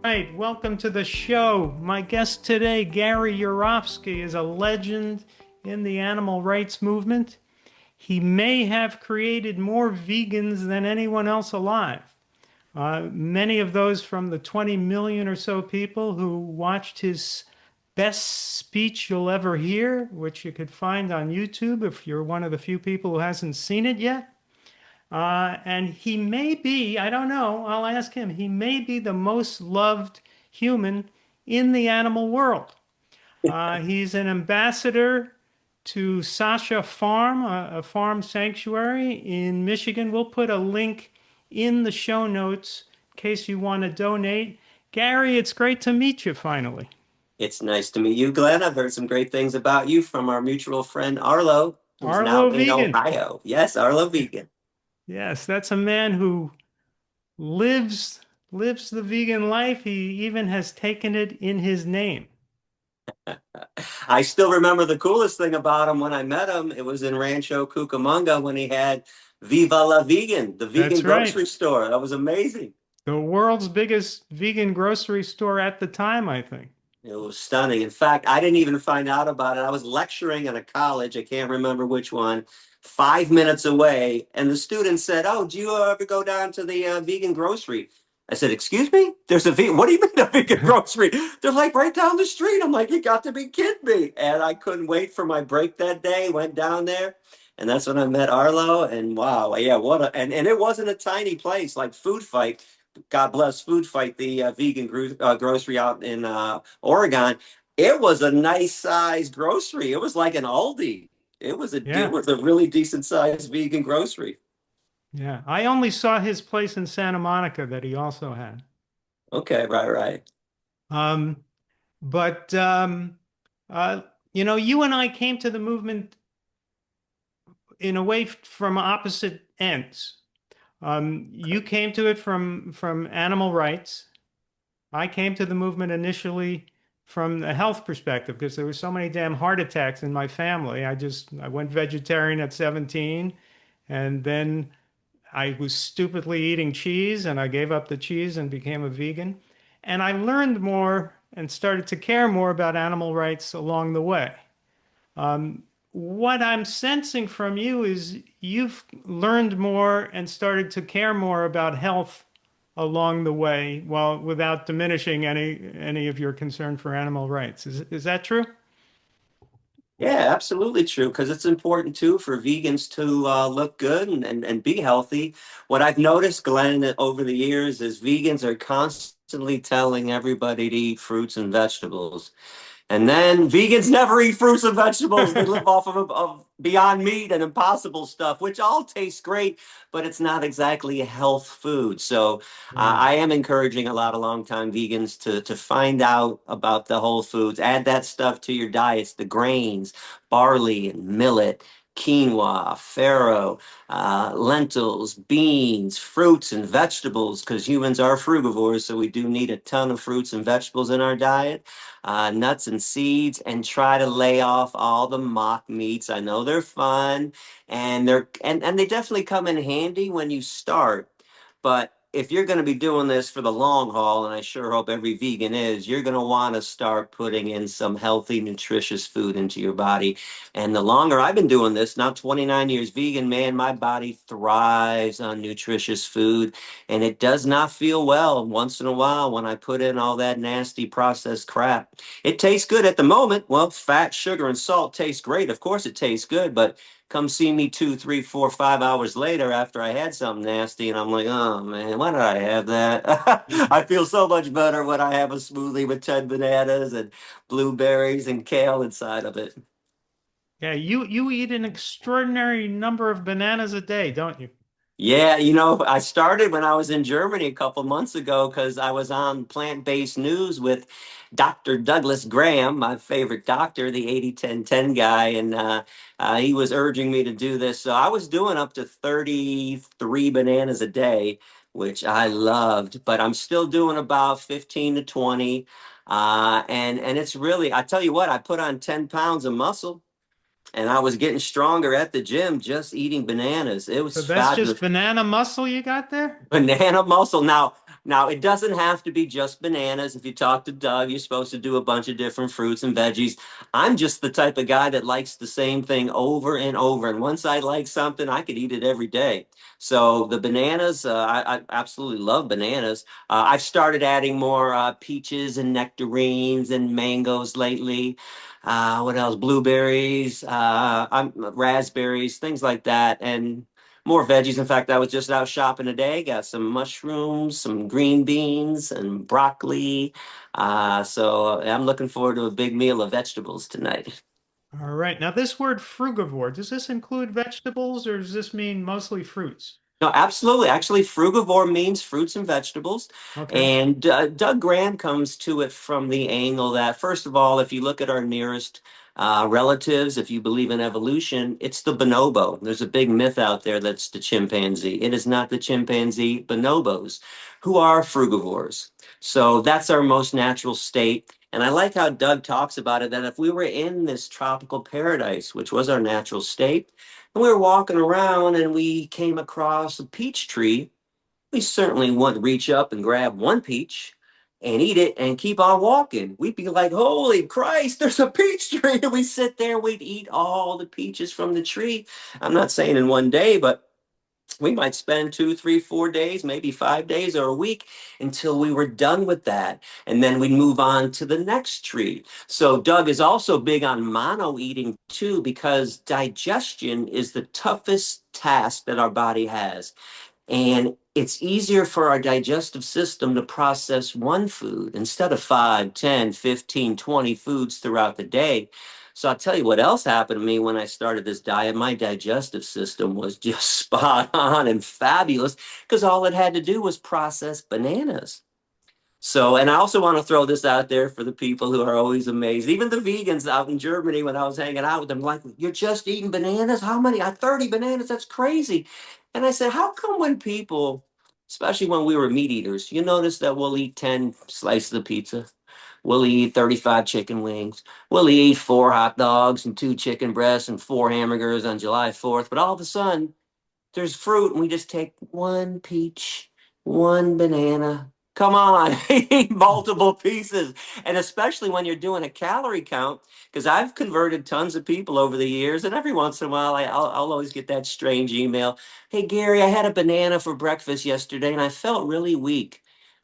Right, welcome to the show. My guest today, Gary Yourofsky, is a legend in the animal rights movement. He may have created more vegans than anyone else alive. Many of those from the 20 million or so people who watched his best speech you'll ever hear, which you could find on YouTube if you're one of the few people who hasn't seen it yet. And he may be, I don't know, I'll ask him, he may be the most loved human in the animal world. He's an ambassador to Sasha Farm, a farm sanctuary in Michigan. We'll put a link in the show notes in case you want to donate. Gary, it's great to meet you finally. It's nice to meet you, Glenn. I've heard some great things about you from our mutual friend Arlo, who's now Arlo in Vegan. Ohio. Yes, Arlo Vegan. Yes, that's a man who lives lives the vegan life. He even has taken it in his name. I still remember the coolest thing about him when I met him. It was in Rancho Cucamonga when he had Viva la Vegan, the vegan That's right. grocery store. That was amazing. The world's biggest vegan grocery store at the time, I think. It was stunning. In fact, I didn't even find out about it. I was lecturing at a college, I can't remember which one, 5 minutes away, and the student said, "Oh, do you ever go down to the vegan grocery?" I said, "Excuse me? There's a vegan, what do you mean a vegan grocery?" They're like right down the street. I'm like, "You got to be kidding me." And I couldn't wait for my break that day, went down there, and that's when I met Arlo. And wow, yeah, and it wasn't a tiny place like Food Fight. God bless Food Fight, the vegan grocery out in Oregon. It was a nice sized grocery. It was like an Aldi. It Yeah. was a really decent sized vegan grocery. Yeah. I only saw his place in Santa Monica that he also had. Okay, right, right. Um, but uh, you and I came to the movement in a way from opposite ends. You came to it from animal rights. I came to the movement initially from a health perspective because there were so many damn heart attacks in my family. I went vegetarian at 17, and then I was stupidly eating cheese, and I gave up the cheese and became a vegan. And I learned more and started to care more about animal rights along the way. Um, what I'm sensing from you is you've learned more and started to care more about health along the way, while without diminishing any of your concern for animal rights. Is that true? Yeah, absolutely true. Because it's important too for vegans to look good and be healthy. What I've noticed, Glenn, over the years is vegans are constantly telling everybody to eat fruits and vegetables. And then vegans never eat fruits and vegetables. They live off of Beyond Meat and Impossible stuff, which all tastes great, but it's not exactly a health food. So Right. I am encouraging a lot of longtime vegans to find out about the whole foods. Add that stuff to your diets, the grains, barley and millet, quinoa, farro, lentils, beans, fruits, and vegetables, because humans are frugivores, so we do need a ton of fruits and vegetables in our diet, nuts and seeds, and try to lay off all the mock meats. I know they're fun, and they definitely come in handy when you start. But if you're going to be doing this for the long haul, and I sure hope every vegan is, you're going to want to start putting in some healthy, nutritious food into your body. And the longer I've been doing this, now 29 years vegan, man, my body thrives on nutritious food. And it does not feel well once in a while when I put in all that nasty processed crap. It tastes good at the moment. Well, fat, sugar, and salt taste great. Of course, it tastes good, but come see me 2, 3, 4, 5 hours later after I had something nasty, and I'm like, oh man, why did I have that? I feel so much better when I have a smoothie with 10 bananas and blueberries and kale inside of it. Yeah, you eat an extraordinary number of bananas a day, don't you? Yeah, I started when I was in Germany a couple months ago because I was on plant-based news with Dr. Douglas Graham, my favorite doctor, the 80-10-10 guy, and he was urging me to do this. So I was doing up to 33 bananas a day, which I loved, but I'm still doing about 15 to 20. And it's really, I tell you what, I put on 10 pounds of muscle. And I was getting stronger at the gym just eating bananas. It So was that's just fabulous. banana muscle you got there? Banana muscle. Now, Now, it doesn't have to be just bananas. If you talk to Doug, you're supposed to do a bunch of different fruits and veggies. I'm just the type of guy that likes the same thing over and over. And once I like something, I could eat it every day. So the bananas, I absolutely love bananas. I've started adding more peaches and nectarines and mangoes lately. What else? Blueberries, raspberries, things like that. And more veggies. In fact, I was just out shopping today. Got some mushrooms, some green beans, and broccoli. So I'm looking forward to a big meal of vegetables tonight. All right. Now, this word frugivore, does this include vegetables or does this mean mostly fruits? No, absolutely. Actually, frugivore means fruits and vegetables. Okay. And Doug Graham comes to it from the angle that, first of all, if you look at our nearest relatives, if you believe in evolution, it's the bonobo. There's a big myth out there that's the chimpanzee. It is not the chimpanzee, bonobos, who are frugivores. So that's our most natural state. And I like how Doug talks about it that if we were in this tropical paradise, which was our natural state, and we were walking around and we came across a peach tree, we certainly wouldn't reach up and grab one peach and eat it and keep on walking. We'd be like, holy Christ, there's a peach tree. And we sit there, we'd eat all the peaches from the tree. I'm not saying in one day, but we might spend 2, 3, 4 days, maybe 5 days or a week until we were done with that. And then we'd move on to the next tree. So Doug is also big on mono eating too, because digestion is the toughest task that our body has. And it's easier for our digestive system to process one food instead of 5, 10, 15, 20 foods throughout the day. So I'll tell you what else happened to me when I started this diet. My digestive system was just spot on and fabulous because all it had to do was process bananas. So, and I also want to throw this out there for the people who are always amazed. Even the vegans out in Germany, when I was hanging out with them, like, you're just eating bananas? How many? 30 bananas? That's crazy. And I said, how come when people, especially when we were meat eaters, you notice that we'll eat 10 slices of pizza, we'll eat 35 chicken wings, we'll eat 4 hot dogs and 2 chicken breasts and 4 hamburgers on July 4th, but all of a sudden, there's fruit and we just take one peach, one banana. Come on, eat multiple pieces. And especially when you're doing a calorie count, because I've converted tons of people over the years, and every once in a while I'll always get that strange email. Hey, Gary, I had a banana for breakfast yesterday and I felt really weak.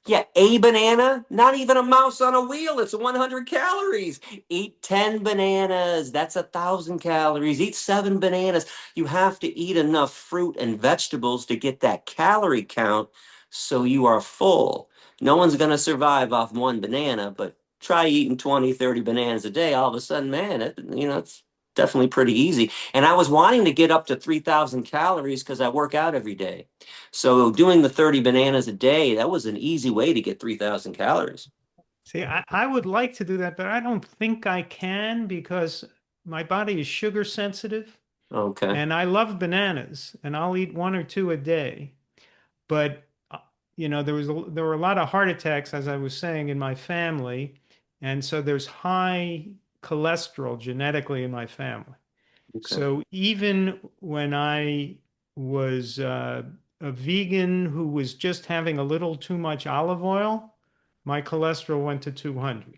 Yeah, a banana, not even a mouse on a wheel. It's 100 calories. Eat 10 bananas. That's 1,000 calories. Eat 7 bananas. You have to eat enough fruit and vegetables to get that calorie count so you are full. No one's going to survive off one banana, but try eating 20, 30 bananas a day. All of a sudden, man, it's definitely pretty easy. And I was wanting to get up to 3,000 calories because I work out every day. So doing the 30 bananas a day, that was an easy way to get 3,000 calories. See, I would like to do that, but I don't think I can because my body is sugar sensitive Okay. and I love bananas and I'll eat one or two a day. But there were a lot of heart attacks, as I was saying, in my family, and so there's high cholesterol genetically in my family. Okay. So even when I was a vegan who was just having a little too much olive oil, my cholesterol went to 200.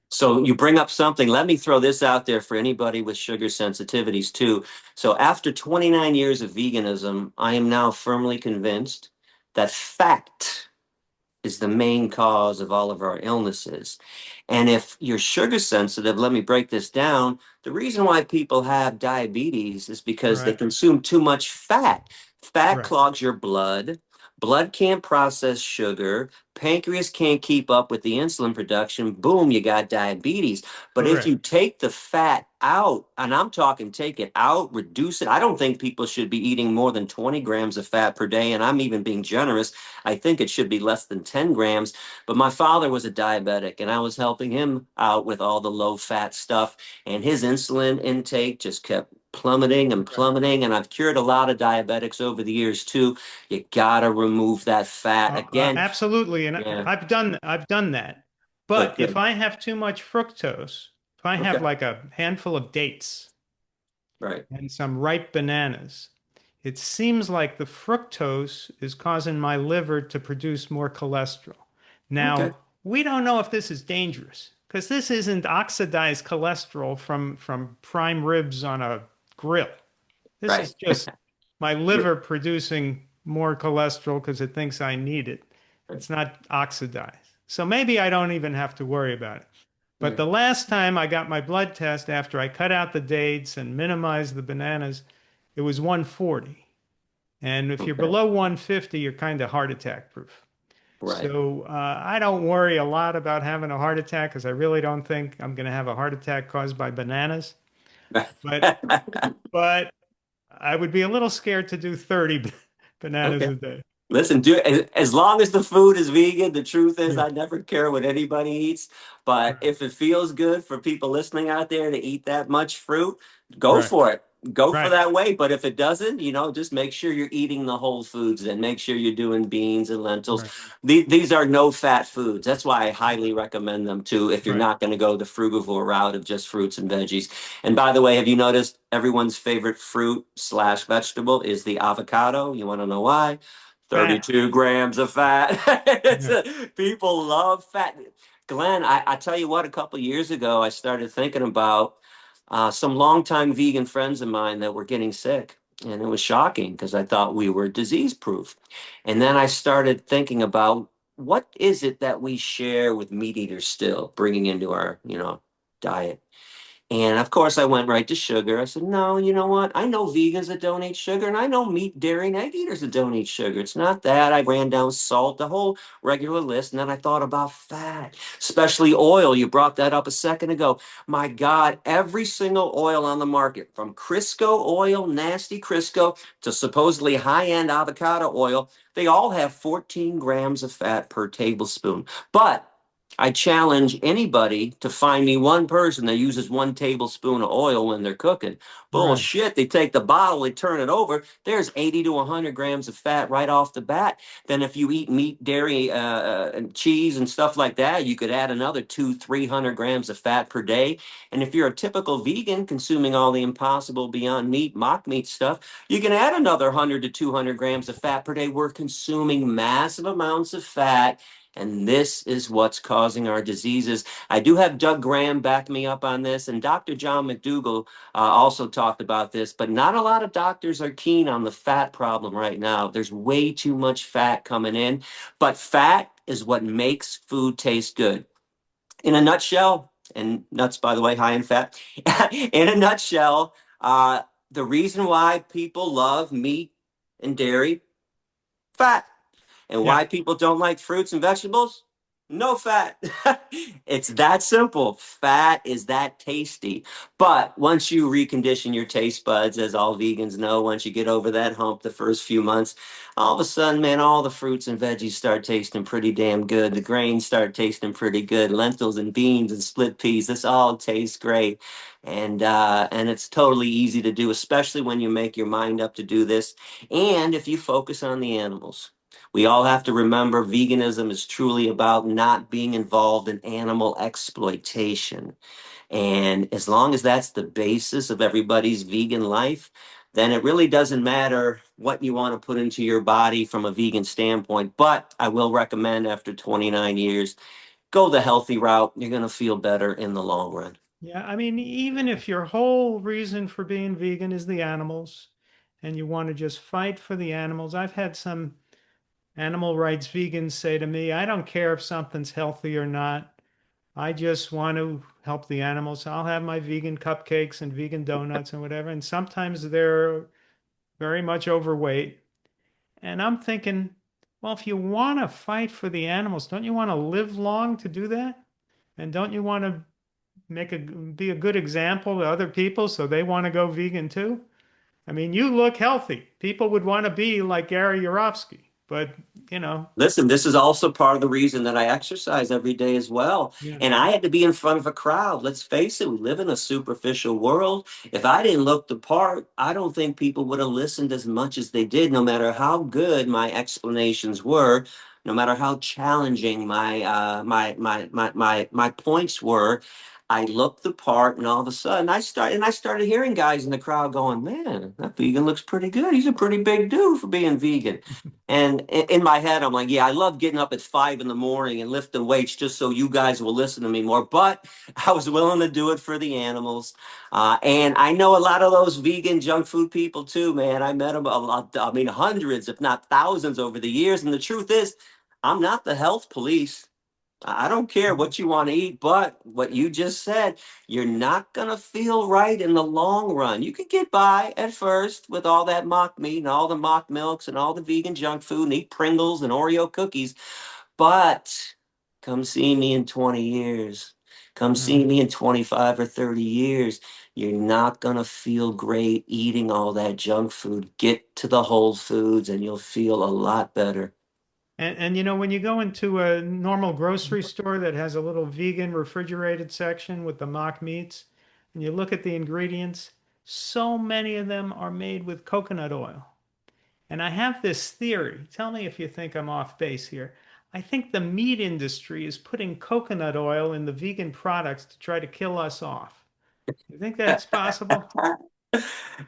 So you bring up something. Let me throw this out there for anybody with sugar sensitivities too. So after 29 years of veganism, I am now firmly convinced that fat is the main cause of all of our illnesses. And if you're sugar sensitive, let me break this down. The reason why people have diabetes is because they Right, consume too much fat. Fat right, clogs your blood. Blood can't process sugar. Pancreas can't keep up with the insulin production. Boom, you got diabetes. But if you correct. take the fat out, and I'm talking take it out, reduce it, I don't think people should be eating more than 20 grams of fat per day. And I'm even being generous. I think it should be less than 10 grams. But my father was a diabetic, and I was helping him out with all the low fat stuff. And his insulin intake just kept plummeting and Right. plummeting. And I've cured a lot of diabetics over the years too. You gotta remove that fat. Again, Absolutely, and yeah, I've done that. good, But if good. I have too much fructose, if I have Okay, like a handful of dates right. and some ripe bananas, it seems like the fructose is causing my liver to produce more cholesterol. Okay. Now, we don't know if this is dangerous because this isn't oxidized cholesterol from prime ribs on a grill. This Right. is just my liver producing more cholesterol because it thinks I need it. It's not oxidized. So maybe I don't even have to worry about it. But Yeah. the last time I got my blood test after I cut out the dates and minimized the bananas, it was 140. And if you're Okay. below 150, you're kind of heart attack proof. Right. So I don't worry a lot about having a heart attack because I really don't think I'm going to have a heart attack caused by bananas. But but I would be a little scared to do 30 bananas Okay. a day. Listen, as long as the food is vegan, the truth is Yeah, I never care what anybody eats. But right, if it feels good for people listening out there to eat that much fruit, go right, for it. Go for right, that way. But if it doesn't, just make sure you're eating the whole foods and make sure you're doing beans and lentils. right, These are no fat foods. That's why I highly recommend them too if you're right. not going to go the frugivore route of just fruits and veggies. And by the way, have you noticed everyone's favorite fruit slash vegetable is the avocado? You want to know why? Fat. 32 grams of fat. Yeah, People love fat. Glenn, I tell you what, a couple years ago, I started thinking about some longtime vegan friends of mine that were getting sick. And it was shocking because I thought we were disease proof. And then I started thinking about what is it that we share with meat eaters still, bringing into our, diet. And of course, I went right to sugar. I said, no, you know what? I know vegans that don't eat sugar, and I know meat, dairy, and egg eaters that don't eat sugar. It's not that. I ran down salt, the whole regular list, and then I thought about fat, especially oil. You brought that up a second ago. My God, every single oil on the market, from Crisco oil, nasty Crisco, to supposedly high end avocado oil, they all have 14 grams of fat per tablespoon. But I challenge anybody to find me one person that uses 1 tablespoon of oil when they're cooking. right. Bullshit. They take the bottle, they turn it over. There's 80 to 100 grams of fat right off the bat. Then, if you eat meat, dairy, and cheese and stuff like that, you could add another 300 grams of fat per day. And if you're a typical vegan consuming all the impossible beyond meat, mock meat stuff, you can add another 100 to 200 grams of fat per day. We're consuming massive amounts of fat, and this is what's causing our diseases. I do have Doug Graham back me up on this, and Dr. John McDougall also talked about this, but not a lot of doctors are keen on the fat problem right now. There's way too much fat coming in, but fat is what makes food taste good. In a nutshell, and nuts, by the way, high in fat, in a nutshell, the reason why people love meat and dairy, fat. And Yeah. why people don't like fruits and vegetables? No fat. It's that simple. Fat is that tasty. But once you recondition your taste buds, as all vegans know, once you get over that hump the first few months, all of a sudden, man, all the fruits and veggies start tasting pretty damn good. The grains start tasting pretty good. Lentils and beans and split peas, this all tastes great. And it's totally easy to do, especially when you make your mind up to do this. And if you focus on the animals. We all have to remember veganism is truly about not being involved in animal exploitation. And as long as that's the basis of everybody's vegan life, then it really doesn't matter what you want to put into your body from a vegan standpoint. But I will recommend after 29 years, go the healthy route. You're going to feel better in the long run. Yeah. I mean, even if your whole reason for being vegan is the animals and you want to just fight for the animals, I've had some animal rights vegans say to me, I don't care if something's healthy or not. I just want to help the animals. I'll have my vegan cupcakes and vegan donuts and whatever. And sometimes they're very much overweight. And I'm thinking, well, if you want to fight for the animals, don't you want to live long to do that? And don't you want to be a good example to other people so they want to go vegan too? I mean, you look healthy. People would want to be like Gary Yourofsky, but you know, Listen, this is also part of the reason that I exercise every day as well. yeah, And I had to be in front of a crowd. Let's face it, we live in a superficial world. If I didn't look the part, I don't think people would have listened as much as they did, no matter how good my explanations were, no matter how challenging my points were. I looked the part, and all of a sudden I started hearing guys in the crowd going, "Man, that vegan looks pretty good. He's a pretty big dude for being vegan." And in my head, I'm like, "Yeah, I love getting up at 5 in the morning and lifting weights just so you guys will listen to me more." But I was willing to do it for the animals. And I know a lot of those vegan junk food people too, man. I met them a lot. I mean, hundreds, if not thousands, over the years. And the truth is, I'm not the health police. I don't care what you want to eat, but what you just said, you're not going to feel right in the long run. You could get by at first with all that mock meat and all the mock milks and all the vegan junk food and eat Pringles and Oreo cookies. But come see me in 20 years. Come see Uh, me in 25 or 30 years. You're not going to feel great eating all that junk food. Get to the Whole Foods and you'll feel a lot better. and you know, when you go into a normal grocery store that has a little vegan refrigerated section with the mock meats, and you look at the ingredients, so many of them are made with coconut oil. And I have this theory. Tell me if you think I'm off base here. I think the meat industry is putting coconut oil in the vegan products to try to kill us off. You think that's possible?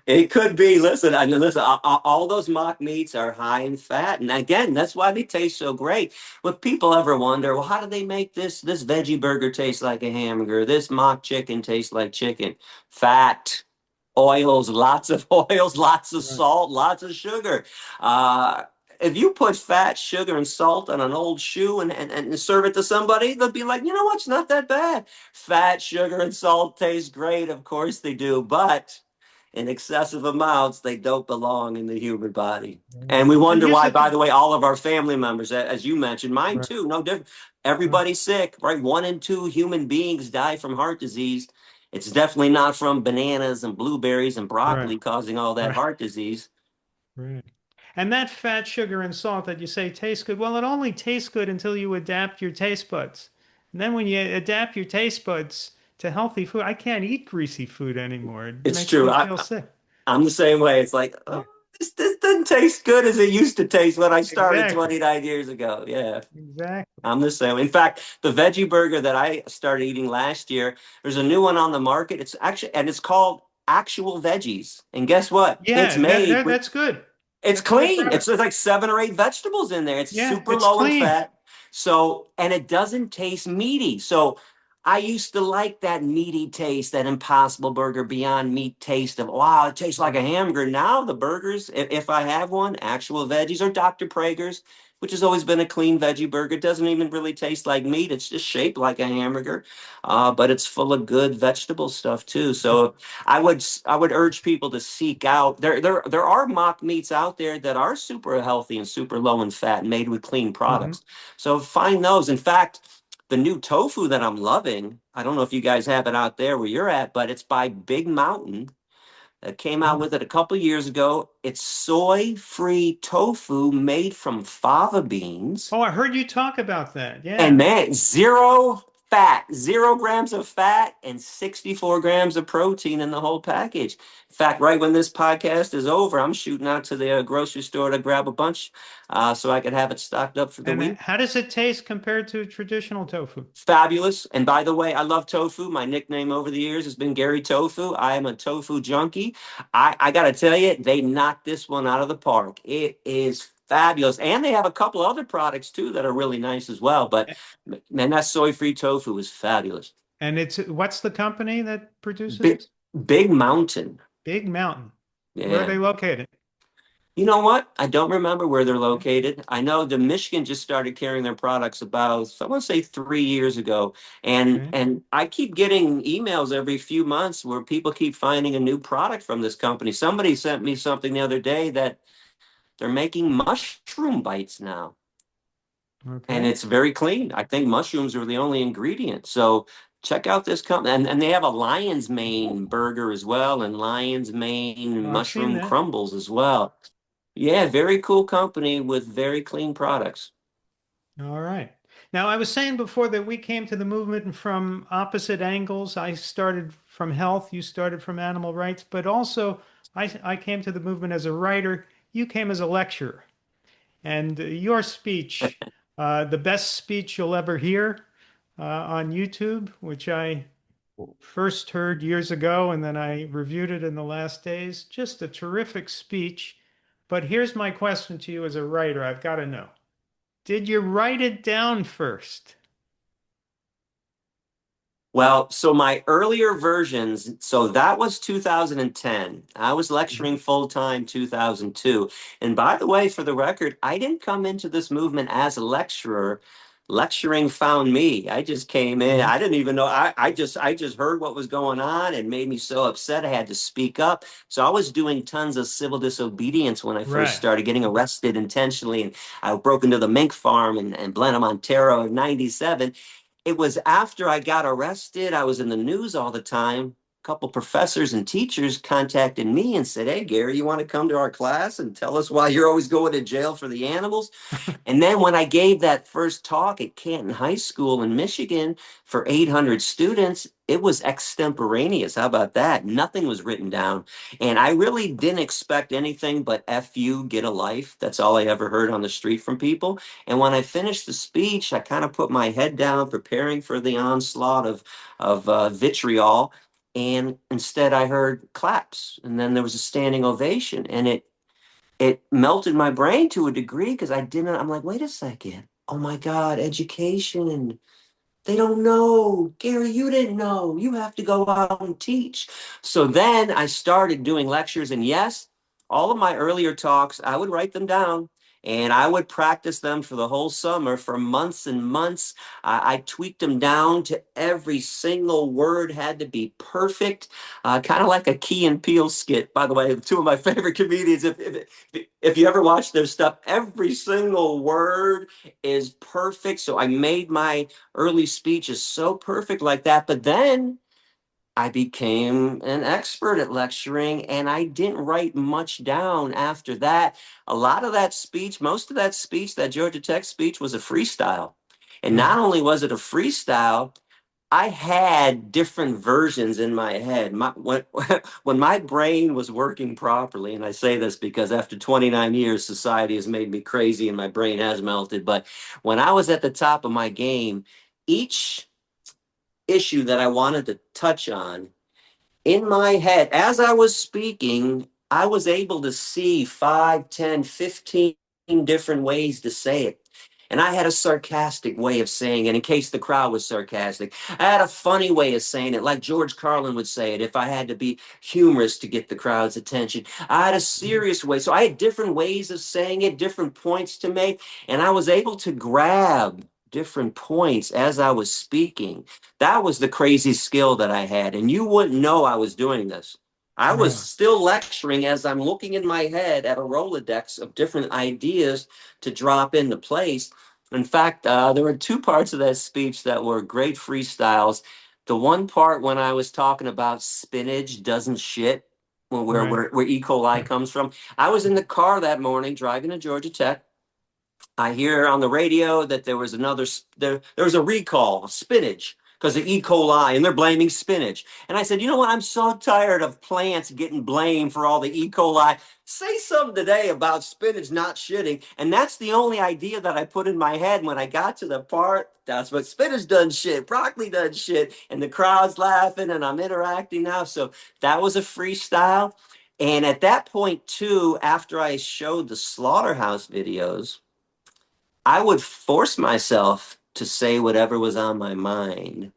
It could be. Listen, I mean, listen. All those mock meats are high in fat, and again, that's why they taste so great. If people ever wonder, well, how do they make this veggie burger taste like a hamburger? This mock chicken tastes like chicken? Fat, oils, lots of oils, lots of Right. salt, lots of sugar. Uh, if you put fat, sugar, and salt on an old shoe and serve it to somebody, they'll be like, you know what? It's not that bad. Fat, sugar, and salt taste great. Of course they do, but in excessive amounts, they don't belong in the human body. Right. And we And wonder here's why, the by thing. the way, all of our family members, as you mentioned, mine Right. too, no different. Right. Everybody's sick, right? 1 in 2 human beings die from heart disease. It's definitely not from bananas and blueberries and Right. broccoli causing all that Right. heart disease. Right. And that fat, sugar, and salt that you say tastes good, well, it only tastes good until you adapt your taste buds. And then when you adapt your taste buds to healthy food, I can't eat greasy food anymore. It It's makes true. me feel sick. I'm the same way. It's like, Yeah, oh, this doesn't taste good as it used to taste when I started exactly. 29 years ago. Yeah. Exactly. I'm the same. In fact, the veggie burger that I started eating last year, there's a new one on the market. It's actually, and it's called Actual Veggies. And guess what? It's Yeah, made with, that's good. it's That's a good clean. product. It's like 7 or 8 vegetables in there. It's Yeah, super it's low in clean. fat. So, and it doesn't taste meaty. So, I used to like that meaty taste, that Impossible Burger Beyond Meat taste of, wow, it tastes like a hamburger. Now, the burgers, if I have one, Actual Veggies or Dr. Prager's, which has always been a clean veggie burger, doesn't even really taste like meat. It's just shaped like a hamburger, but it's full of good vegetable stuff too. So I would urge people to seek out. There are mock meats out there that are super healthy and super low in fat, made with clean Hmm. products. So find those. In fact, the new tofu that I'm loving, I don't know if you guys have it out there where you're at, but it's by Big Mountain. That came out Oh. with it a couple years ago. It's soy-free tofu made from fava beans. Oh, I heard you talk about that. And Yeah. man, zero fat, 0 grams of fat, and 64 grams of protein in the whole package. In fact, right when this podcast is over, I'm shooting out to the grocery store to grab a bunch so I could have it stocked up for the And week. how does it taste compared to traditional tofu? Fabulous. And by the way, I love tofu. My nickname over the years has been Gary Tofu. I am a tofu junkie. I got to tell you, they knocked this one out of the park. It is fabulous. And they have a couple other products too that are really nice as well. But man, that soy free tofu is fabulous. And it's what's the company that produces Big, this? Big Mountain. Big Mountain. Where are Yeah. they located? You know what? I don't remember where they're located. I know the Michigan just started carrying their products about, I want to say 3 years ago. And Okay. and I keep getting emails every few months where people keep finding a new product from this company. Somebody sent me something the other day that they're making mushroom bites now. And Okay. it's very clean. I think mushrooms are the only ingredient. So check out this company. And they have a lion's mane burger as well, and lion's mane Oh, I've seen mushroom that. crumbles as well. Yeah, very cool company with very clean products. All right. Now, I was saying before that we came to the movement from opposite angles. I started from health, you started from animal rights, but also I came to the movement as a writer. You came as a lecturer. And your speech, the best speech you'll ever hear on YouTube, which I first heard years ago, and then I reviewed it in the last days. Just a terrific speech. But here's my question to you as a writer. I've got to know. Did you write it down first? Well, so my earlier versions, so that was 2010. I was Mhm. lecturing full time 2002. And by the way, for the record, I didn't come into this movement as a lecturer. Lecturing found me. I just came in. Mhm. I didn't even know. I just heard what was going on and made me so upset I had to speak up. So I was doing tons of civil disobedience when I first Right. started getting arrested intentionally. And I broke into the mink farm in Blenheim, Ontario in 97. It was after I got arrested. I was in the news all the time. A couple professors and teachers contacted me and said, "Hey, Gary, you want to come to our class and tell us why you're always going to jail for the animals?" And then when I gave that first talk at Canton High School in Michigan for 800 students, it was extemporaneous. How about that? Nothing was written down. And I really didn't expect anything but F you, get a life. That's all I ever heard on the street from people. And when I finished the speech, I kind of put my head down, preparing for the onslaught of vitriol. And instead, I heard claps. And then there was a standing ovation. And it melted my brain to a degree because I'm like, wait a second. Oh my God, education. They don't know. Gary, you didn't know. You have to go out and teach. So then I started doing lectures. And yes, all of my earlier talks, I would write them down and I would practice them for the whole summer for months and months. I tweaked them down to every single word had to be perfect, kind of like a Key and Peele skit. By the way, two of my favorite comedians, if you ever watch their stuff, every single word is perfect. So I made my early speech is so perfect like that. But then I became an expert at lecturing and I didn't write much down after that. A lot of that speech, most of that speech, that Georgia Tech speech was a freestyle. And not Mhm. only was it a freestyle, I had different versions in my head. When my brain was working properly, and I say this because after 29 years, society has made me crazy and my brain has melted. But when I was at the top of my game, each issue that I wanted to touch on in my head, as I was speaking, I was able to see 5, 10, 15 different ways to say it. And I had a sarcastic way of saying it in case the crowd was sarcastic. I had a funny way of saying it, like George Carlin would say it if I had to be humorous to get the crowd's attention. I had a Mhm. serious way. So I had different ways of saying it, different points to make, and I was able to grab different points as I was speaking. That was the crazy skill that I had. And you wouldn't know I was doing this. I was Right. still lecturing as I'm looking in my head at a Rolodex of different ideas to drop into place. In fact, there were two parts of that speech that were great freestyles. The one part when I was talking about spinach doesn't shit, Right. where E. coli comes from. I was in the car that morning driving to Georgia Tech. I hear on the radio that there was a recall of spinach because of E. coli, and they're blaming spinach. And I said, you know what? I'm so tired of plants getting blamed for all the E. coli. Say something today about spinach not shitting. And that's the only idea that I put in my head when I got to the part. That's what spinach does shit, broccoli does shit, and the crowd's laughing, and I'm interacting now. So that was a freestyle. And at that point, too, after I showed the slaughterhouse videos, I would force myself to say whatever was on my mind.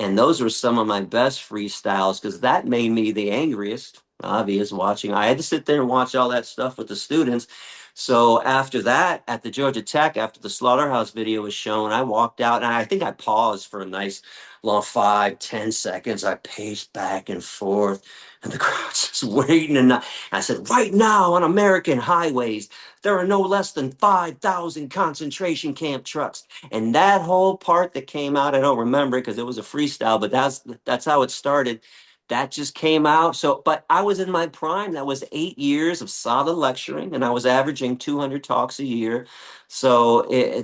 And those were some of my best freestyles because that made me the angriest, obvious watching. I had to sit there and watch all that stuff with the students. So after that, at the Georgia Tech, after the slaughterhouse video was shown, I walked out and I think I paused for a nice long 5, 10 seconds. I paced back and forth and the crowd's just waiting. And I said, right now on American highways, there are no less than 5,000 concentration camp trucks. And that whole part that came out, I don't remember because it was a freestyle, but that's how it started. That just came out. So, but I was in my prime. That was 8 years of solid lecturing, and I was averaging 200 talks a year. So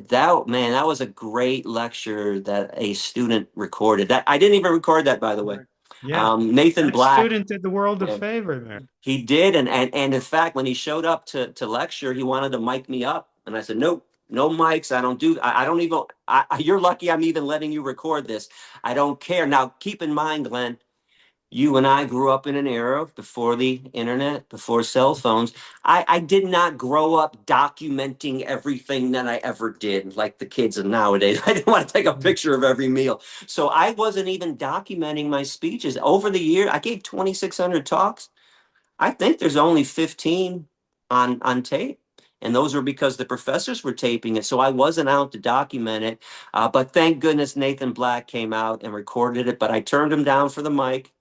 that man, that was a great lecture that a student recorded. That I didn't even record that, by the way. Right. Yeah. Nathan That Black. student did the world a Yeah, favor there. he did, and in fact, when he showed up to lecture, he wanted to mic me up, and I said, "Nope." No mics. I don't do. I don't even. You're lucky. I'm even letting you record this. I don't care. Now, keep in mind, Glenn. You and I grew up in an era before the internet, before cell phones. I did not grow up documenting everything that I ever did like the kids of nowadays. I didn't want to take a Yeah. picture of every meal. So I wasn't even documenting my speeches. Over the year, I gave 2,600 talks. I think there's only 15 on tape. And those were because the professors were taping it. So I wasn't out to document it. But thank goodness Nathan Black came out and recorded it. But I turned him down for the mic.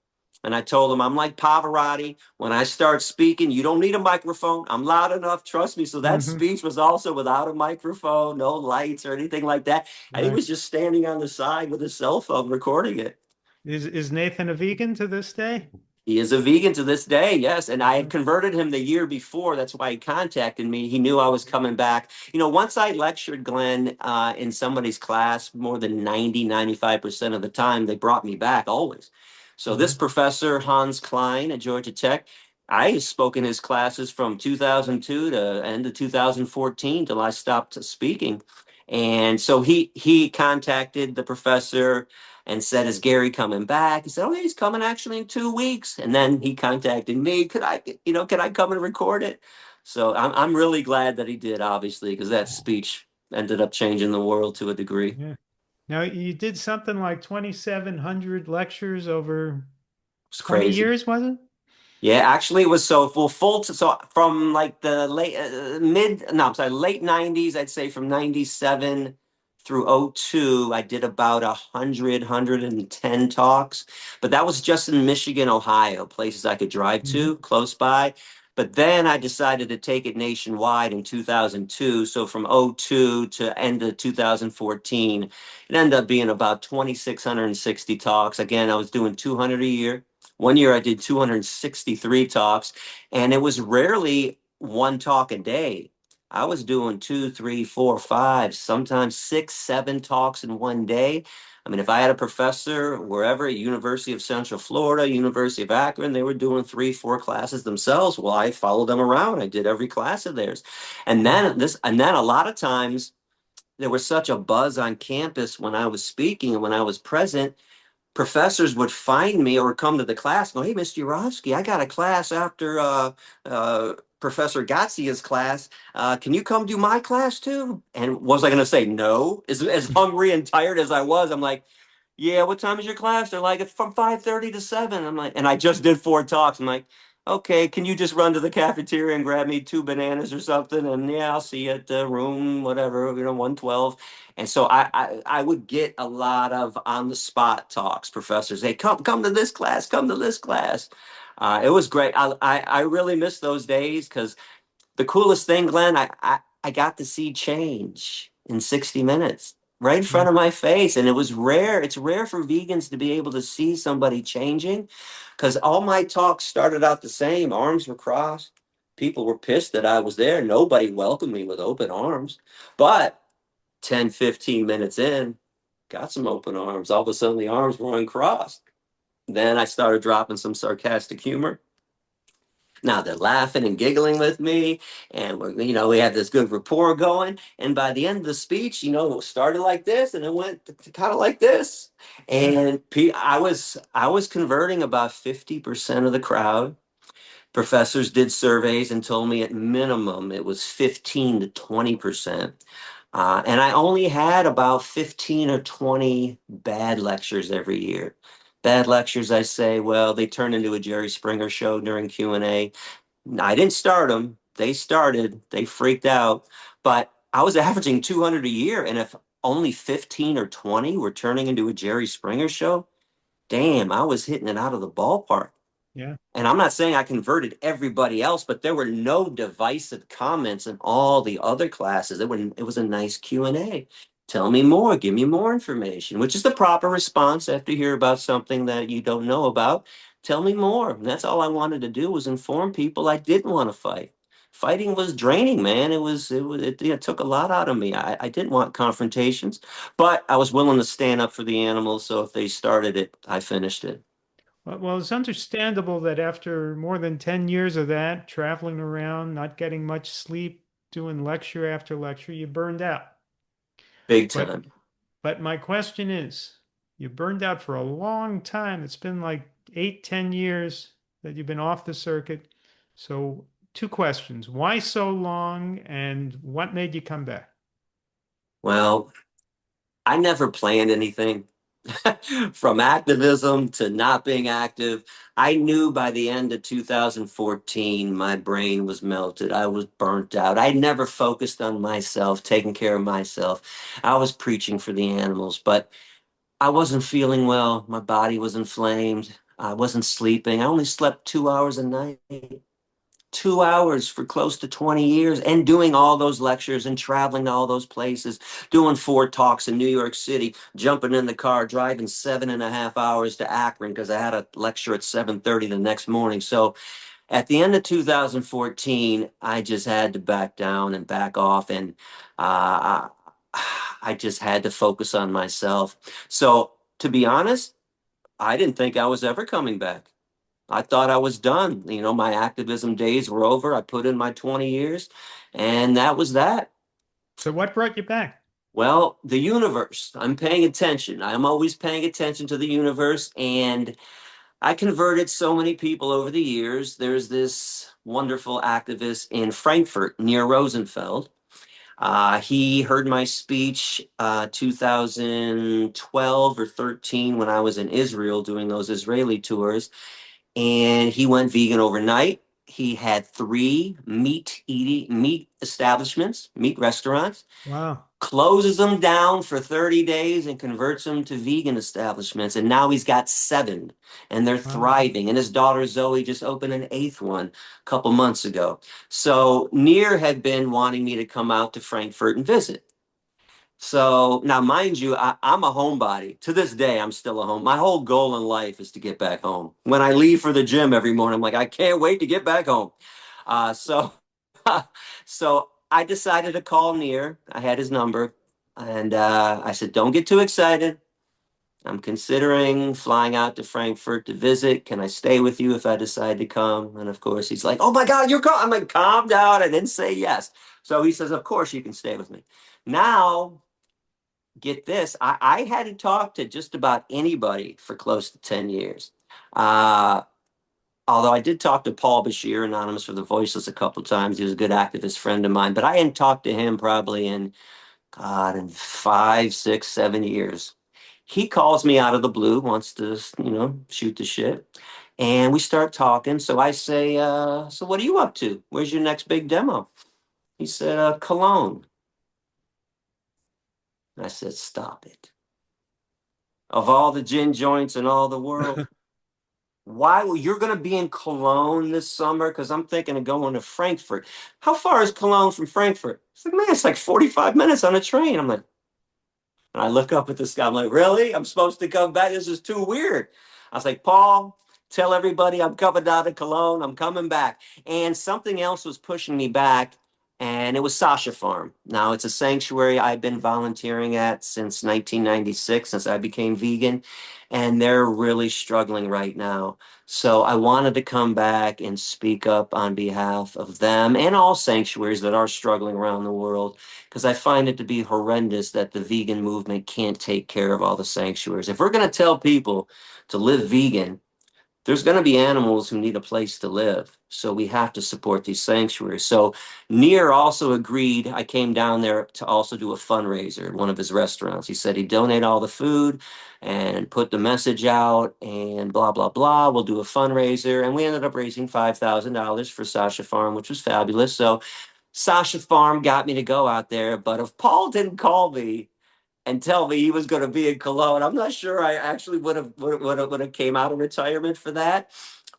And I told him, I'm like Pavarotti. When I start speaking, you don't need a microphone. I'm loud enough. Trust me. So that Hmm. speech was also without a microphone, no lights or anything like that. And he Right. was just standing on the side with his cell phone recording it. Is Nathan a vegan to this day? He is a vegan to this day, yes. And I had Mhm. converted him the year before. That's why he contacted me. He knew I was coming back. Once I lectured Glenn in somebody's class, more than 90, 95% of the time, they brought me back always. So this Mhm. professor, Hans Klein at Georgia Tech, I spoke in his classes from 2002 to end of 2014 till I stopped speaking. And so he contacted the professor and said, "Is Gary coming back?" He said, "Oh, yeah, he's coming actually in 2 weeks." And then he contacted me. Can I come and record it? So I'm really glad that he did, obviously, because that speech ended up changing the world to a degree. Yeah. Now you did something like 2,700 lectures over It's 20 crazy. years, was it? Yeah, actually, it was so so from like the late mid no, I'm sorry, late '90s. I'd say from '97 through '02, I did about 110 talks, but that was just in Michigan, Ohio, places I could drive Hmm. to close by. But then I decided to take it nationwide in 2002. So from '02 to end of 2014, it ended up being about 2,660 talks. Again, I was doing 200 a year. One year I did 263 talks, and it was rarely one talk a day. I was doing two, three, four, five, sometimes six, seven talks in one day. I mean, if I had a professor wherever, University of Central Florida, University of Akron, they were doing three, four classes themselves. Well, I followed them around. I did every class of theirs. And then a lot of times there was such a buzz on campus when I was speaking and when I was present, professors would find me or come to the class and go, "Hey, Mr. Yourofsky, I got a class after Professor Gotzia's class. Can you come do my class too?" And was I going to say no? As hungry and tired as I was, I'm like, "Yeah, what time is your class?" They're like, "It's from 5:30 to 7." I'm like, and I just did four talks. I'm like, "Okay, can you just run to the cafeteria and grab me two bananas or something?" And yeah, I'll see you at the room, whatever, 112. And so I would get a lot of on the spot talks, professors. Hey, come to this class, come to this class. It was great. I really miss those days because the coolest thing, Glenn, I got to see change in 60 minutes right in Yeah. front of my face. And it was rare. It's rare for vegans to be able to see somebody changing because all my talks started out the same. Arms were crossed. People were pissed that I was there. Nobody welcomed me with open arms. But 10, 15 minutes in, got some open arms. All of a sudden, the arms were uncrossed. Then I started dropping some sarcastic humor. Now they're laughing and giggling with me, and we had this good rapport going. And by the end of the speech, it started like this, and it went kind of like this. Yeah. And I was converting about 50% of the crowd. Professors did surveys and told me at minimum it was 15 to 20%. And I only had about 15 or 20 bad lectures every year. Bad lectures, I say, well, they turned into a Jerry Springer show during Q&A. I didn't start them. They started. They freaked out. But I was averaging 200 a year. And if only 15 or 20 were turning into a Jerry Springer show, damn, I was hitting it out of the ballpark. Yeah. And I'm not saying I converted everybody else, but there were no divisive comments in all the other classes. It was a nice Q&A. Tell me more, give me more information, which is the proper response after you hear about something that you don't know about. Tell me more. And that's all I wanted to do was inform people I didn't want to fight. Fighting was draining, man. It took a lot out of me. I didn't want confrontations, but I was willing to stand up for the animals. So if they started it, I finished it. Well, it's understandable that after more than 10 years of that, traveling around, not getting much sleep, doing lecture after lecture, you burned out. Big But time. but my question is, you burned out for a long time. It's been like 8, 10 years that you've been off the circuit. So two questions. Why so long and what made you come back? Well, I never planned anything. From activism to not being active, I knew by the end of 2014, my brain was melted. I was burnt out. I never focused on myself, taking care of myself. I was preaching for the animals, but I wasn't feeling well. My body was inflamed. I wasn't sleeping. I only slept 2 hours a night. 2 hours for close to 20 years and doing all those lectures and traveling to all those places, doing 4 talks in New York City, jumping in the car, driving 7.5 hours to Akron because I had a lecture at 7:30 the next morning. So at the end of 2014, I just had to back down and back off, and uh, I just had to focus on myself. So to be honest, I didn't think I was ever coming back. I thought I was done. My activism days were over. I put in my 20 years, and that was that. So what brought you back? Well, the universe, I'm paying attention. I'm always paying attention to the universe, and I converted so many people over the years. There's this wonderful activist in Frankfurt near Rosenfeld. He heard my speech 2012 or 13 when I was in Israel doing those Israeli tours, and he went vegan overnight. He had three meat establishments, meat restaurants, Wow. closes them down for 30 days and converts them to vegan establishments. And now he's got seven and they're Wow. thriving. And his daughter Zoe just opened an eighth one a couple months ago. So Near had been wanting me to come out to Frankfurt and visit. So now, mind you, I'm a homebody. To this day, I'm still a home. My whole goal in life is to get back home. When I leave for the gym every morning, I'm like, I can't wait to get back home. So, so I decided to call Near. I had his number, and I said, "Don't get too excited. I'm considering flying out to Frankfurt to visit. Can I stay with you if I decide to come?" And of course, he's like, "Oh my God, you're coming!" I'm like, "Calm down. I didn't say yes." So he says, "Of course you can stay with me." Now get this, I hadn't talked to just about anybody for close to 10 years. Uh, Although I did talk to Paul Bashir, Anonymous for the Voiceless, a couple of times. He was a good activist friend of mine, but I hadn't talked to him probably in 5, 6, 7 years. He calls me out of the blue, wants to, shoot the shit. And we start talking. So I say, so what are you up to? Where's your next big demo? He said, Cologne. I said, stop it. Of all the gin joints in all the world, why you're going to be in Cologne this summer? Because I'm thinking of going to Frankfurt. How far is Cologne from Frankfurt? It's like, man, it's like 45 minutes on a train. I'm like, and I look up at this guy. I'm like, really? I'm supposed to come back? This is too weird. I was like, Paul, tell everybody I'm coming down to Cologne. I'm coming back. And something else was pushing me back, and it was Sasha Farm. Now, it's a sanctuary I've been volunteering at since 1996, since I became vegan, and they're really struggling right now. So I wanted to come back and speak up on behalf of them and all sanctuaries that are struggling around the world, because I find it to be horrendous that the vegan movement can't take care of all the sanctuaries. If we're going to tell people to live vegan, there's going to be animals who need a place to live. So we have to support these sanctuaries. So Near also agreed. I came down there to also do a fundraiser at one of his restaurants. He said he'd donate all the food and put the message out and blah, blah, blah. We'll do a fundraiser. And we ended up raising $5,000 for Sasha Farm, which was fabulous. So Sasha Farm got me to go out there. But if Paul didn't call me and tell me he was going to be in Cologne, I'm not sure I actually would have came out of retirement for that.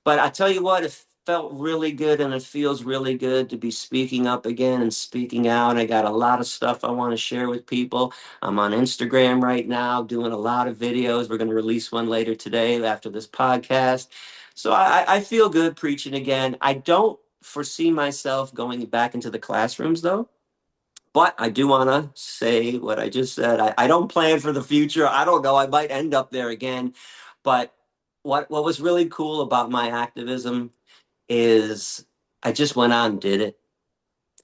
But I tell you what, it felt really good, and it feels really good to be speaking up again and speaking out. I got a lot of stuff I want to share with people. I'm on Instagram right now doing a lot of videos. We're going to release one later today after this podcast. So I feel good preaching again. I don't foresee myself going back into the classrooms though. But I do want to say what I just said. I don't plan for the future. I don't know. I might end up there again. But what was really cool about my activism is I just went out and did it.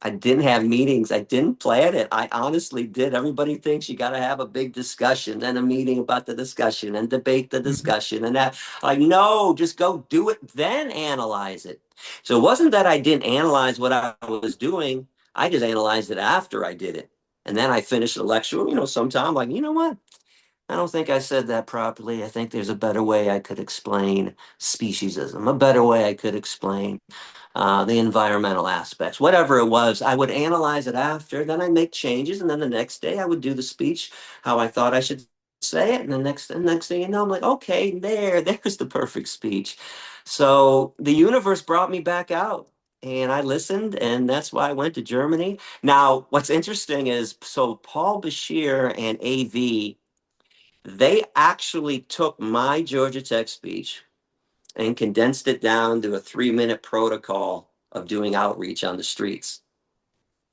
I didn't have meetings. I didn't plan it. I honestly did. Everybody thinks you got to have a big discussion, then a meeting about the discussion and debate the Mhm. discussion and that. Like, no, just go do it, then analyze it. So it wasn't that I didn't analyze what I was doing. I just analyzed it after I did it. And then I finished the lecture, sometime like, you know what? I don't think I said that properly. I think there's a better way I could explain speciesism, a better way I could explain the environmental aspects, whatever it was. I would analyze it after, then I'd make changes, and then the next day I would do the speech how I thought I should say it, and the next thing you know, I'm like, okay, there's the perfect speech. So the universe brought me back out. And I listened, and that's why I went to Germany. Now, what's interesting is so Paul Bashir and AV, they actually took my Georgia Tech speech and condensed it down to a 3-minute protocol of doing outreach on the streets.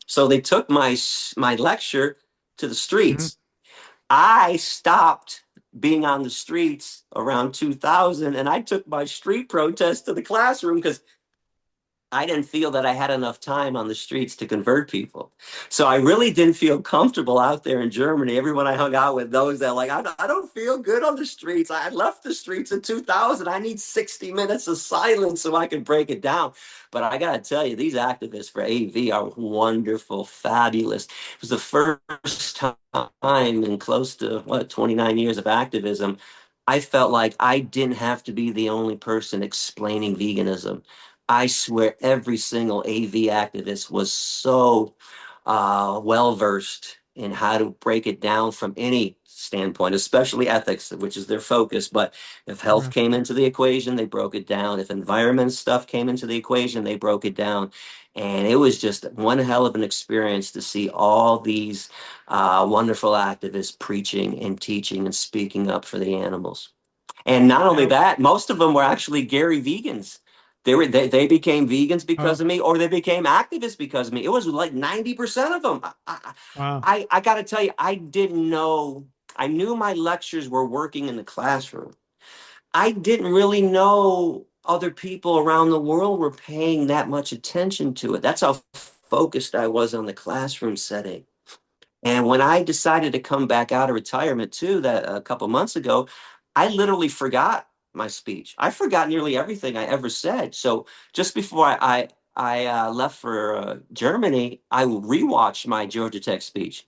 So they took my lecture to the Mhm. streets. I stopped being on the streets around 2000, and I took my street protest to the classroom because I didn't feel that I had enough time on the streets to convert people. So I really didn't feel comfortable out there in Germany. Everyone I hung out with, those that like, I don't feel good on the streets. I left the streets in 2000. I need 60 minutes of silence so I can break it down. But I got to tell you, these activists for AV are wonderful, fabulous. It was the first time in close to, 29 years of activism, I felt like I didn't have to be the only person explaining veganism. I swear every single AV activist was so well versed in how to break it down from any standpoint, especially ethics, which is their focus. But if health Sure. came into the equation, they broke it down. If environment stuff came into the equation, they broke it down. And it was just one hell of an experience to see all these wonderful activists preaching and teaching and speaking up for the animals. And not only Now, that, most of them were actually Gary vegans. They became vegans because oh, of me, or they became activists because of me. It was like 90% of them. wow. I got to tell you, I didn't know. I knew my lectures were working in the classroom. I didn't really know other people around the world were paying that much attention to it. That's how focused I was on the classroom setting. And when I decided to come back out of retirement too, that a couple months ago, I literally forgot my speech. I forgot nearly everything I ever said. So just before I left for Germany, I rewatched my Georgia Tech speech.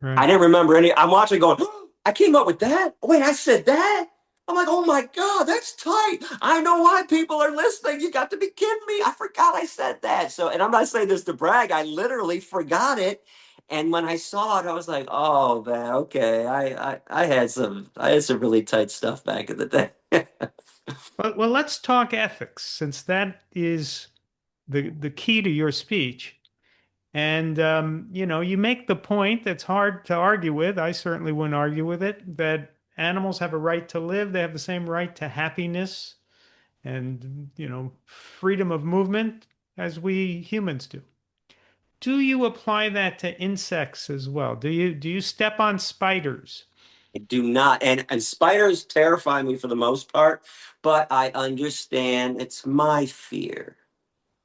I Right. didn't remember any. I'm watching going, oh, I came up with that. Wait, I said that? I'm like, oh my God, that's tight. I know why people are listening. You got to be kidding me. I forgot I said that. So, and I'm not saying this to brag. I literally forgot it. And when I saw it, I was like, oh man, okay. I had some really tight stuff back in the day. Well, let's talk ethics, since that is the key to your speech. And you make the point that's hard to argue with. I certainly wouldn't argue with it, that animals have a right to live. They have the same right to happiness and, freedom of movement as we humans do. Do you apply that to insects as well? Do you step on spiders? I do not. And spiders terrify me for the most part, but I understand it's my fear.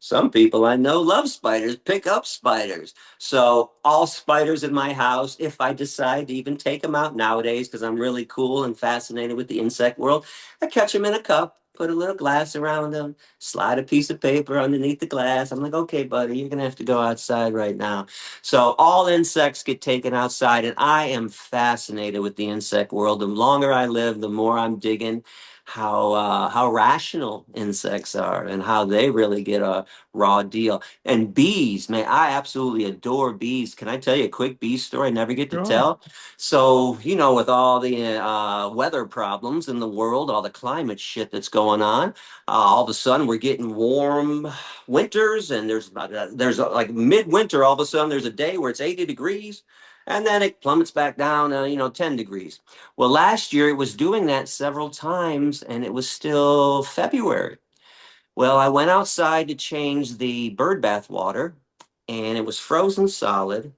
Some people I know love spiders, pick up spiders. So, all spiders in my house, if I decide to even take them out nowadays, because I'm really cool and fascinated with the insect world, I catch them in a cup, put a little glass around them, slide a piece of paper underneath the glass. I'm like, okay, buddy, you're going to have to go outside right now. So, all insects get taken outside, and I am fascinated with the insect world. The longer I live, the more I'm digging how rational insects are and how they really get a raw deal. And bees, man, I absolutely adore bees. Can I tell you a quick bee story I never get to Sure. tell? So, with all the weather problems in the world, all the climate shit that's going on, all of a sudden we're getting warm winters, and there's like midwinter, all of a sudden there's a day where it's 80 degrees. And then it plummets back down, 10 degrees. Well, last year it was doing that several times, and it was still February. Well, I went outside to change the bird bath water, and it was frozen solid,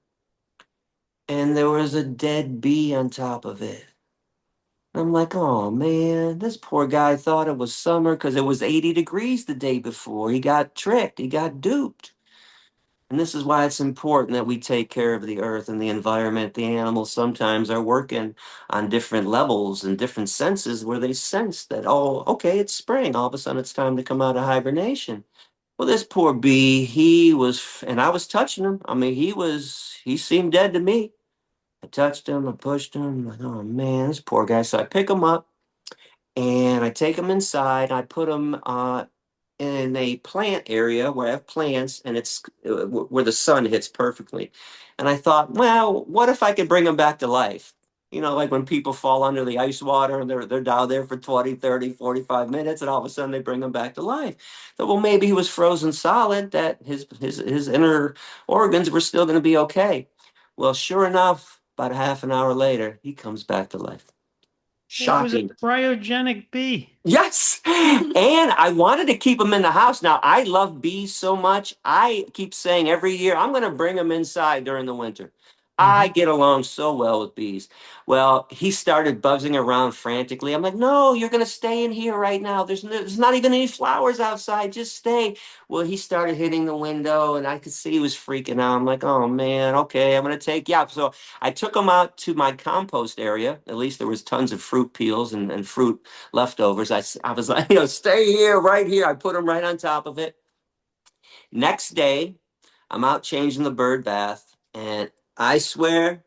and there was a dead bee on top of it. I'm like, oh man, this poor guy thought it was summer because it was 80 degrees the day before. He got tricked, he got duped. And this is why it's important that we take care of the earth and the environment. The animals sometimes are working on different levels and different senses where they sense that, oh, okay, it's spring. All of a sudden it's time to come out of hibernation. Well, this poor bee, and I was touching him. I mean, he seemed dead to me. I touched him, I pushed him. I'm like, oh man, this poor guy. So I pick him up and I take him inside. I put him in a plant area where I have plants and it's where the sun hits perfectly. And I thought, well, what if I could bring them back to life? You know, like when people fall under the ice water and they're down there for 20, 30, 45 minutes and all of a sudden they bring them back to life. So, well, maybe he was frozen solid, that his inner organs were still going to be okay. Well, sure enough, about a half an hour later, he comes back to life. It was a Shocking. cryogenic bee. Yes. And I wanted to keep them in the house. Now, I love bees so much. I keep saying every year, I'm going to bring them inside during the winter. I Hmm. get along so well with bees. Well, he started buzzing around frantically. I'm like, no, you're going to stay in here right now. There's not even any flowers outside. Just stay. Well, he started hitting the window and I could see he was freaking out. I'm like, oh man, okay, I'm going to take you out. So I took him out to my compost area. At least there was tons of fruit peels and fruit leftovers. I was like, stay here, right here. I put them right on top of it. Next day, I'm out changing the bird bath, and I swear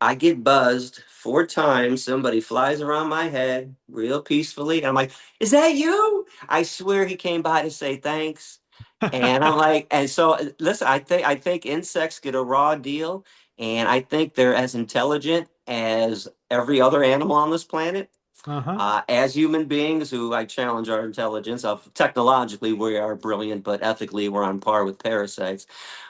I get buzzed 4 times. Somebody flies around my head real peacefully. And I'm like, is that you? I swear he came by to say thanks. And I'm like, and so listen, I think insects get a raw deal, and I think they're as intelligent as every other animal on this planet. Uh-huh. As human beings who I challenge our intelligence of technologically we are brilliant, but ethically we're on par with parasites.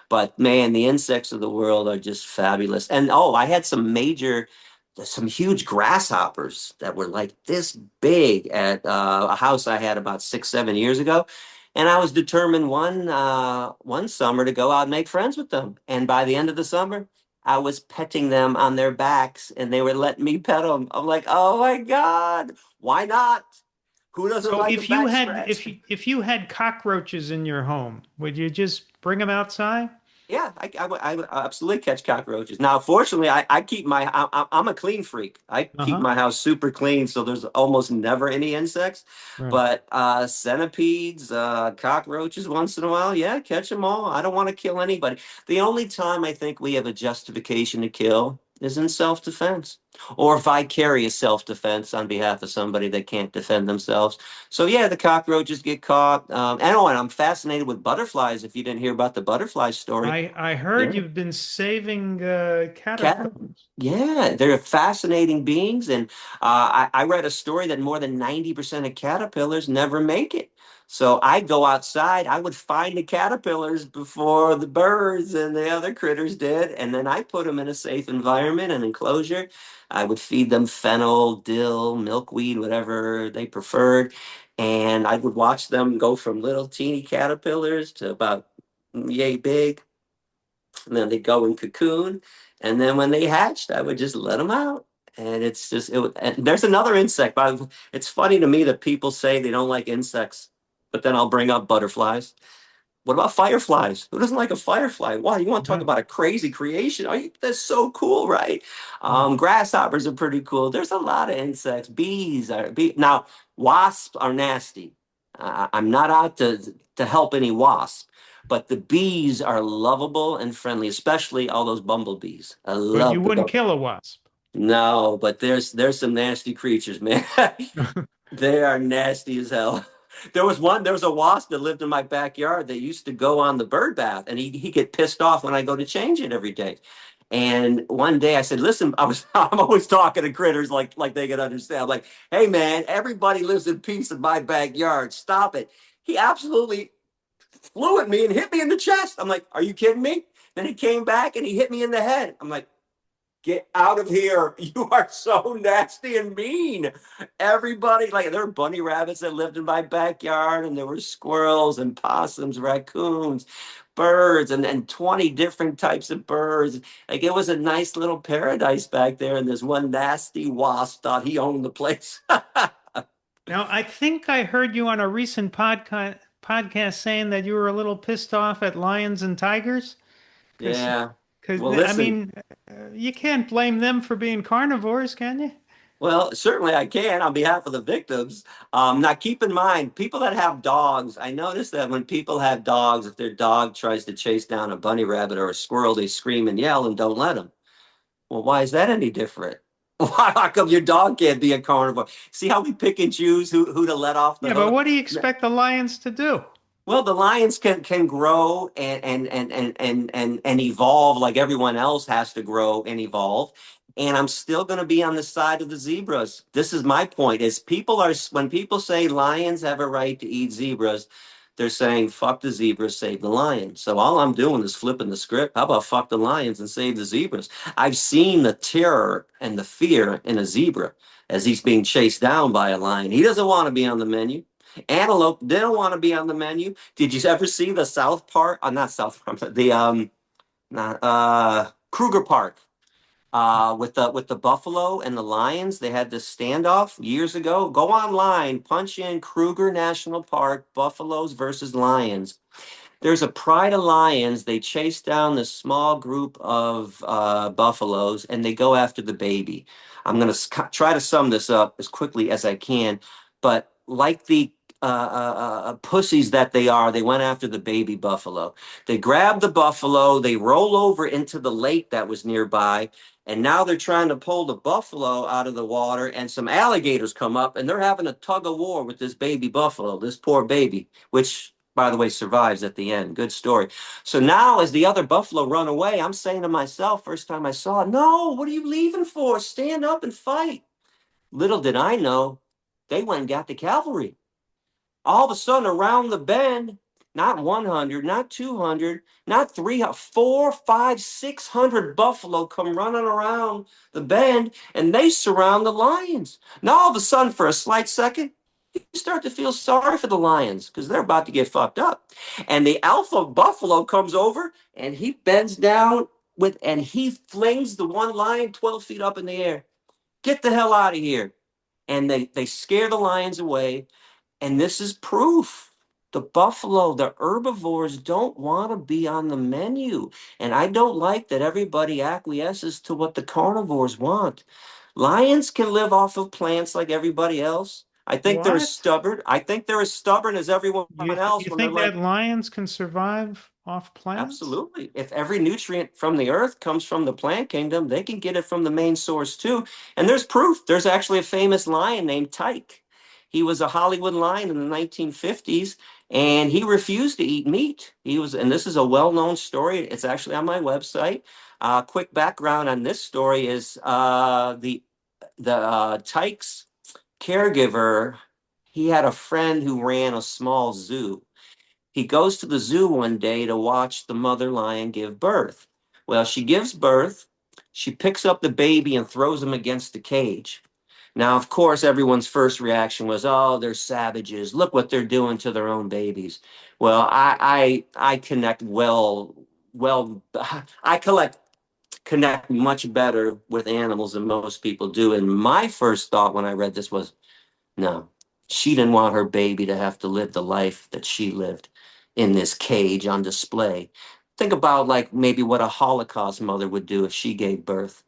But man, the insects of the world are just fabulous. And oh, I had some huge grasshoppers that were like this big at a house I had about 6, 7 years ago. And I was determined one summer to go out and make friends with them. And by the end of the summer, I was petting them on their backs and they were letting me pet them. I'm like, oh my God, why not? Who doesn't So like a back scratch? if you had cockroaches in your home, would you just bring them outside? Yeah, I absolutely catch cockroaches. Now, fortunately, I'm a clean freak. I keep Uh-huh. my house super clean, so there's almost never any insects. Right. But centipedes, cockroaches, once in a while, yeah, catch them all. I don't want to kill anybody. The only time I think we have a justification to kill is in self-defense or vicarious self-defense on behalf of somebody that can't defend themselves. So yeah, the cockroaches get caught. And I'm fascinated with butterflies. If you didn't hear about the butterfly story, I heard yeah, you've been saving cat, caterpillars. yeah, they're fascinating beings. And I read a story that more than 90% of caterpillars never make it. So I'd go outside, I would find the caterpillars before the birds and the other critters did, and then I put them in a safe environment, an enclosure. I would feed them fennel, dill, milkweed, whatever they preferred. And I would watch them go from little teeny caterpillars to about yay big, and then they go in cocoon. And then when they hatched, I would just let them out. And it's just and there's another insect. But it's funny to me that people say they don't like insects, but then I'll bring up butterflies. What about fireflies? Who doesn't like a firefly? Wow, you want to talk Yeah. about a crazy creation? That's so cool, right? Yeah. Grasshoppers are pretty cool. There's a lot of insects. Now, wasps are nasty. I'm not out to help any wasp, but the bees are lovable and friendly, especially all those bumblebees. I But you love the wouldn't bumble. kill a wasp. No, but there's some nasty creatures, man. They are nasty as hell. There was a wasp that lived in my backyard that used to go on the bird bath, and he get pissed off when I go to change it every day. And one day I said, "Listen, I'm always talking to critters like they can understand. I'm like, hey man, everybody lives in peace in my backyard. Stop it." He absolutely flew at me and hit me in the chest. I'm like, "Are you kidding me?" Then he came back and he hit me in the head. I'm like, get out of here. You are so nasty and mean. Everybody, like, there were bunny rabbits that lived in my backyard, and there were squirrels and possums, raccoons, birds, and 20 different types of birds. Like, it was a nice little paradise back there, and this one nasty wasp thought he owned the place. Now, I think I heard you on a recent podcast saying that you were a little pissed off at lions and tigers? Because, Yeah. because Well, I listen. mean, you can't blame them for being carnivores, can you? Well, certainly I can on behalf of the victims. Now, keep in mind, people that have dogs, I notice that when people have dogs, if their dog tries to chase down a bunny rabbit or a squirrel, they scream and yell and don't let them. Well, why is that any different? Why, how come your dog can't be a carnivore? See how we pick and choose who to let off the Yeah, but hook? what do you expect the lions to do? Well, the lions can grow and evolve like everyone else has to grow and evolve. And I'm still going to be on the side of the zebras. This is my point: is people are when people say lions have a right to eat zebras, they're saying fuck the zebras, save the lions. So all I'm doing is flipping the script. How about fuck the lions and save the zebras? I've seen the terror and the fear in a zebra as he's being chased down by a lion. He doesn't want to be on the menu. Antelope, they don't want to be on the menu. Did you ever see the South Park? Not South Park, the not Kruger Park with the buffalo and the lions. They had this standoff years ago. Go online, punch in Kruger National Park, buffaloes versus lions. There's a pride of lions. They chase down this small group of buffaloes and they go after the baby. I'm going to try to sum this up as quickly as I can, but like the pussies that they are, they went after the baby buffalo. They grabbed the buffalo, they roll over into the lake that was nearby, and now they're trying to pull the buffalo out of the water, and some alligators come up and they're having a tug of war with this baby buffalo, this poor baby, which by the way, survives at the end. Good story. So now, as the other buffalo run away, I'm saying to myself, first time I saw it, no, what are you leaving for? Stand up and fight. Little did I know, they went and got the cavalry. All of a sudden, around the bend, not 100, not 200, not 300, 4, 5, 600 buffalo come running around the bend and they surround the lions. Now, all of a sudden, for a slight second, you start to feel sorry for the lions because they're about to get fucked up. And the alpha buffalo comes over and he bends down and he flings the one lion 12 feet up in the air. Get the hell out of here. And they scare the lions away. And this is proof. The buffalo, the herbivores don't want to be on the menu. And I don't like that everybody acquiesces to what the carnivores want. Lions can live off of plants like everybody else. I think they're as What? stubborn. I think they're as stubborn as everyone else You when they're think that like, lions can survive off plants? absolutely. If every nutrient from the earth comes from the plant kingdom, they can get it from the main source too. And there's proof. There's actually a famous lion named Tyke. He was a Hollywood lion in the 1950s and he refused to eat meat. And this is a well-known story. It's actually on my website. Quick background on this story is the Tyke's caregiver. He had a friend who ran a small zoo. He goes to the zoo one day to watch the mother lion give birth. Well, she gives birth. She picks up the baby and throws him against the cage. Now, of course, everyone's first reaction was, "Oh, they're savages. Look what they're doing to their own babies." Well, I connect well. I connect much better with animals than most people do. And my first thought when I read this was, no, she didn't want her baby to have to live the life that she lived in this cage on display. Think about like maybe what a Holocaust mother would do if she gave birth.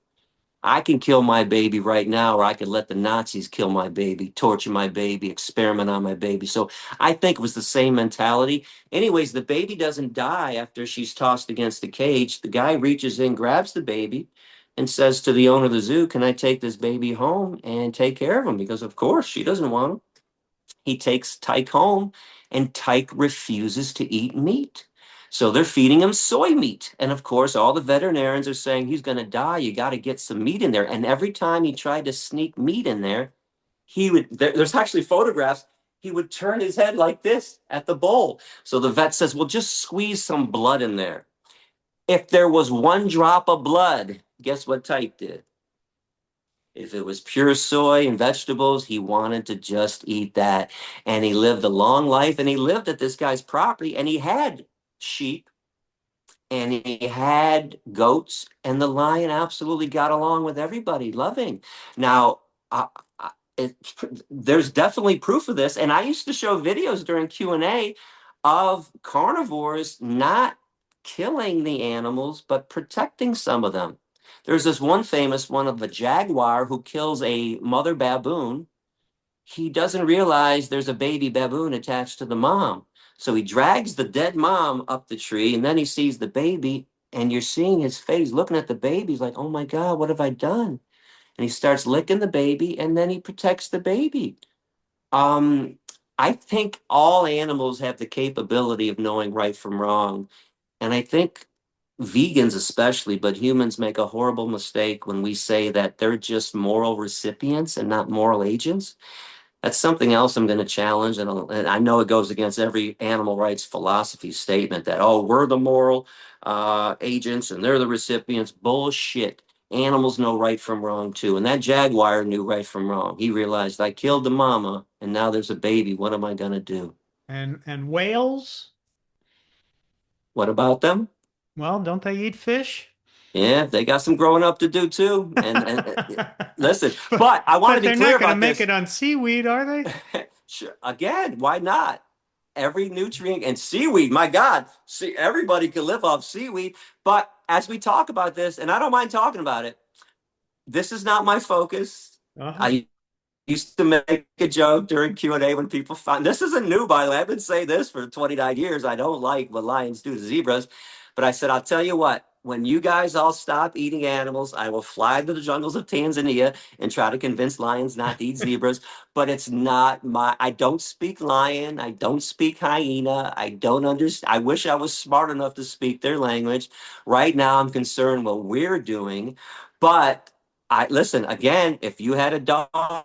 I can kill my baby right now, or I could let the Nazis kill my baby, torture my baby, experiment on my baby. So I think it was the same mentality. Anyways, the baby doesn't die after she's tossed against the cage. The guy reaches in, grabs the baby, and says to the owner of the zoo, "Can I take this baby home and take care of him?" Because, of course, she doesn't want him. He takes Tyke home, and Tyke refuses to eat meat. So they're feeding him soy meat. And of course, all the veterinarians are saying he's going to die. You got to get some meat in there. And every time he tried to sneak meat in there, there's actually photographs. He would turn his head like this at the bowl. So the vet says, well, just squeeze some blood in there. If there was one drop of blood, guess what Tyke did? If it was pure soy and vegetables, he wanted to just eat that. And he lived a long life and he lived at this guy's property and he had sheep and he had goats and the lion absolutely got along with everybody, loving. Now, it, there's definitely proof of this. And I used to show videos during Q&A of carnivores not killing the animals, but protecting some of them. There's this one famous one of a jaguar who kills a mother baboon. He doesn't realize there's a baby baboon attached to the mom. So he drags the dead mom up the tree, and then he sees the baby, and you're seeing his face looking at the baby. He's like, oh my God, what have I done? And he starts licking the baby, and then he protects the baby. Um, I think all animals have the capability of knowing right from wrong. And I think vegans, especially, but humans make a horrible mistake when we say that they're just moral recipients and not moral agents. That's something else I'm going to challenge. And I know it goes against every animal rights philosophy statement that, oh, we're the moral agents and they're the recipients. Bullshit. Animals know right from wrong too. And that jaguar knew right from wrong. He realized I killed the mama and now there's a baby. What am I going to do? And whales, What about them? well, don't they eat fish? Yeah, they got some growing up to do too. Listen, But but I want to but be they're clear not going to about make this. it on seaweed, are they? Sure. Again, why not? Every nutrient and seaweed, my God, see, everybody can live off seaweed. But as we talk about this, and I don't mind talking about it, this is not my focus. Uh-huh. I used to make a joke during Q&A when people found this isn't new, by the way. I've been saying this for 29 years. I don't like what lions do to zebras. But I said, I'll tell you what, when you guys all stop eating animals, I will fly to the jungles of Tanzania and try to convince lions not to eat zebras. But it's not I don't speak lion. I don't speak hyena. I don't understand. I wish I was smart enough to speak their language. Right now, I'm concerned what we're doing. But listen, again, if you had a dog,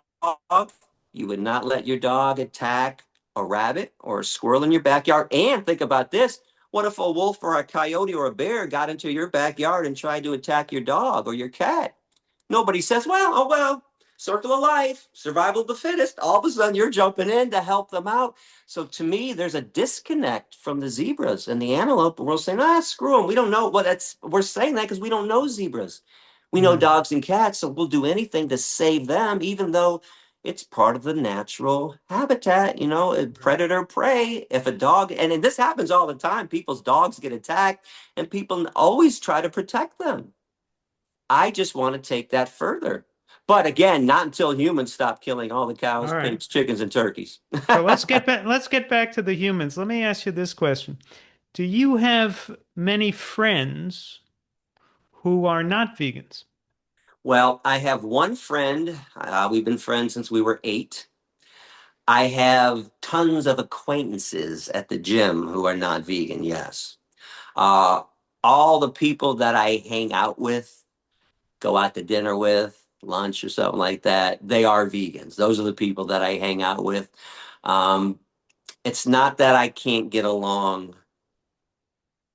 you would not let your dog attack a rabbit or a squirrel in your backyard. And think about this. What if a wolf or a coyote or a bear got into your backyard and tried to attack your dog or your cat? Nobody says, well, oh, well, circle of life, survival of the fittest. All of a sudden, you're jumping in to help them out. So to me, there's a disconnect from the zebras and the antelope. We're saying, screw them. We don't know what that's. We're saying that because we don't know zebras. We know Right. dogs and cats, so we'll do anything to save them, even though it's part of the natural habitat, predator prey. If a dog, and this happens all the time, people's dogs get attacked and people always try to protect them. I just want to take that further. But again, not until humans stop killing all the All cows, right. pigs, chickens, and turkeys. So let's get back to the humans. Let me ask you this question. Do you have many friends who are not vegans? Well, I have one friend. We've been friends since we were 8. I have tons of acquaintances at the gym who are not vegan, yes. Uh, all the people that I hang out with, go out to dinner with, lunch or something like that, they are vegans. Those are the people that I hang out with. Um, it's not that I can't get along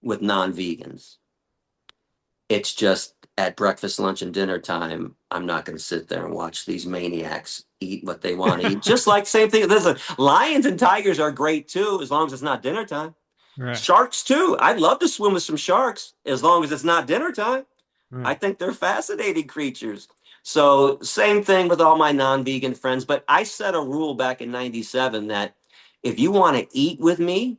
with non-vegans. It's just at breakfast, lunch, and dinner time, I'm not going to sit there and watch these maniacs eat what they want to eat. Just like same thing. Listen, lions and tigers are great too, as long as it's not dinner time. Right. Sharks too. I'd love to swim with some sharks as long as it's not dinner time. I Right. think they're fascinating creatures. So same thing with all my non-vegan friends. But I set a rule back in '97 that if you want to eat with me,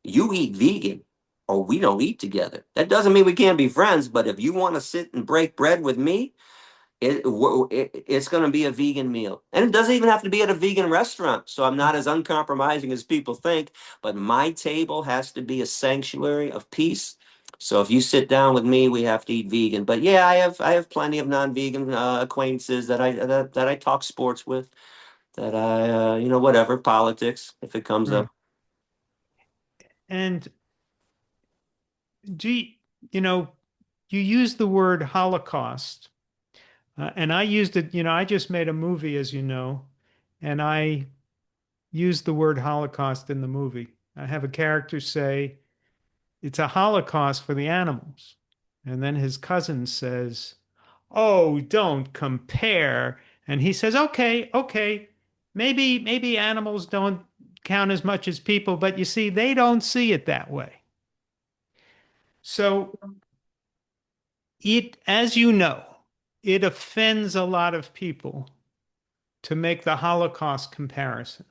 you eat vegan or we don't eat together. That doesn't mean we can't be friends, but if you want to sit and break bread with me, it's going to be a vegan meal. And it doesn't even have to be at a vegan restaurant. So I'm not as uncompromising as people think, but my table has to be a sanctuary of peace. So if you sit down with me, we have to eat vegan. But yeah, I have plenty of non-vegan acquaintances that I talk sports with, that I whatever politics if it comes up. Right. And do you, you know, you use the word Holocaust, and I used it, I just made a movie, as you know, and I used the word Holocaust in the movie. I have a character say, it's a Holocaust for the animals. And then his cousin says, oh, don't compare. And he says, okay, okay, maybe animals don't count as much as people, but you see, they don't see it that way. So as you know, it offends a lot of people to make the Holocaust comparison.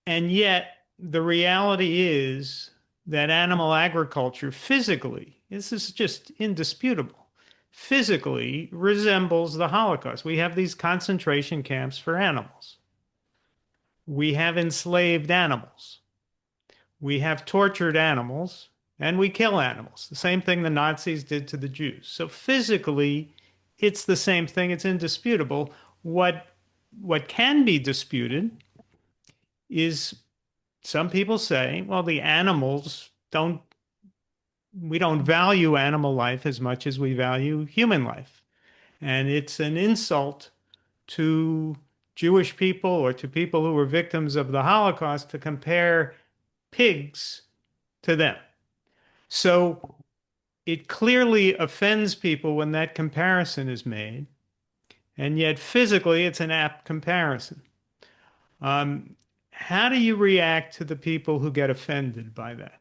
And yet, the reality is that animal agriculture physically, this is just indisputable, physically resembles the Holocaust. We have these concentration camps for animals. We have enslaved animals. We have tortured animals, and we kill animals. The same thing the Nazis did to the Jews. So physically, it's the same thing. It's indisputable. What can be disputed is some people say, well, the animals don't, we don't value animal life as much as we value human life. And it's an insult to Jewish people or to people who were victims of the Holocaust to compare pigs to them. So it clearly offends people when that comparison is made. And yet physically, it's an apt comparison. Um, how do you react to the people who get offended by that?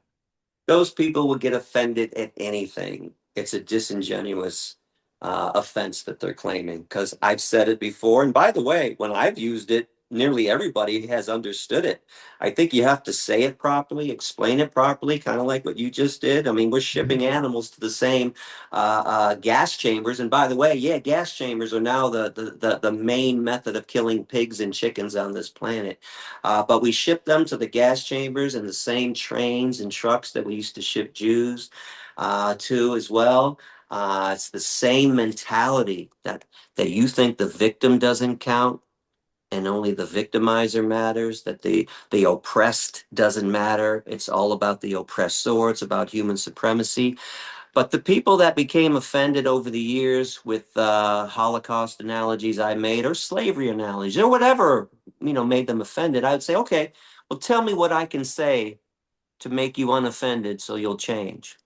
Those people would get offended at anything. It's a disingenuous offense that they're claiming because I've said it before. And by the way, when I've used it, nearly everybody has understood it. I think you have to say it properly, explain it properly, kind of like what you just did. I mean, we're shipping Mhm. animals to the same gas chambers. And by the way, yeah, gas chambers are now the main method of killing pigs and chickens on this planet. But we ship them to the gas chambers in the same trains and trucks that we used to ship Jews to as well. It's the same mentality that you think the victim doesn't count and only the victimizer matters, that the oppressed doesn't matter. It's all about the oppressor. It's about human supremacy. But the people that became offended over the years with Holocaust analogies I made, or slavery analogies, or whatever, made them offended, I would say, okay, well, tell me what I can say to make you unoffended so you'll change.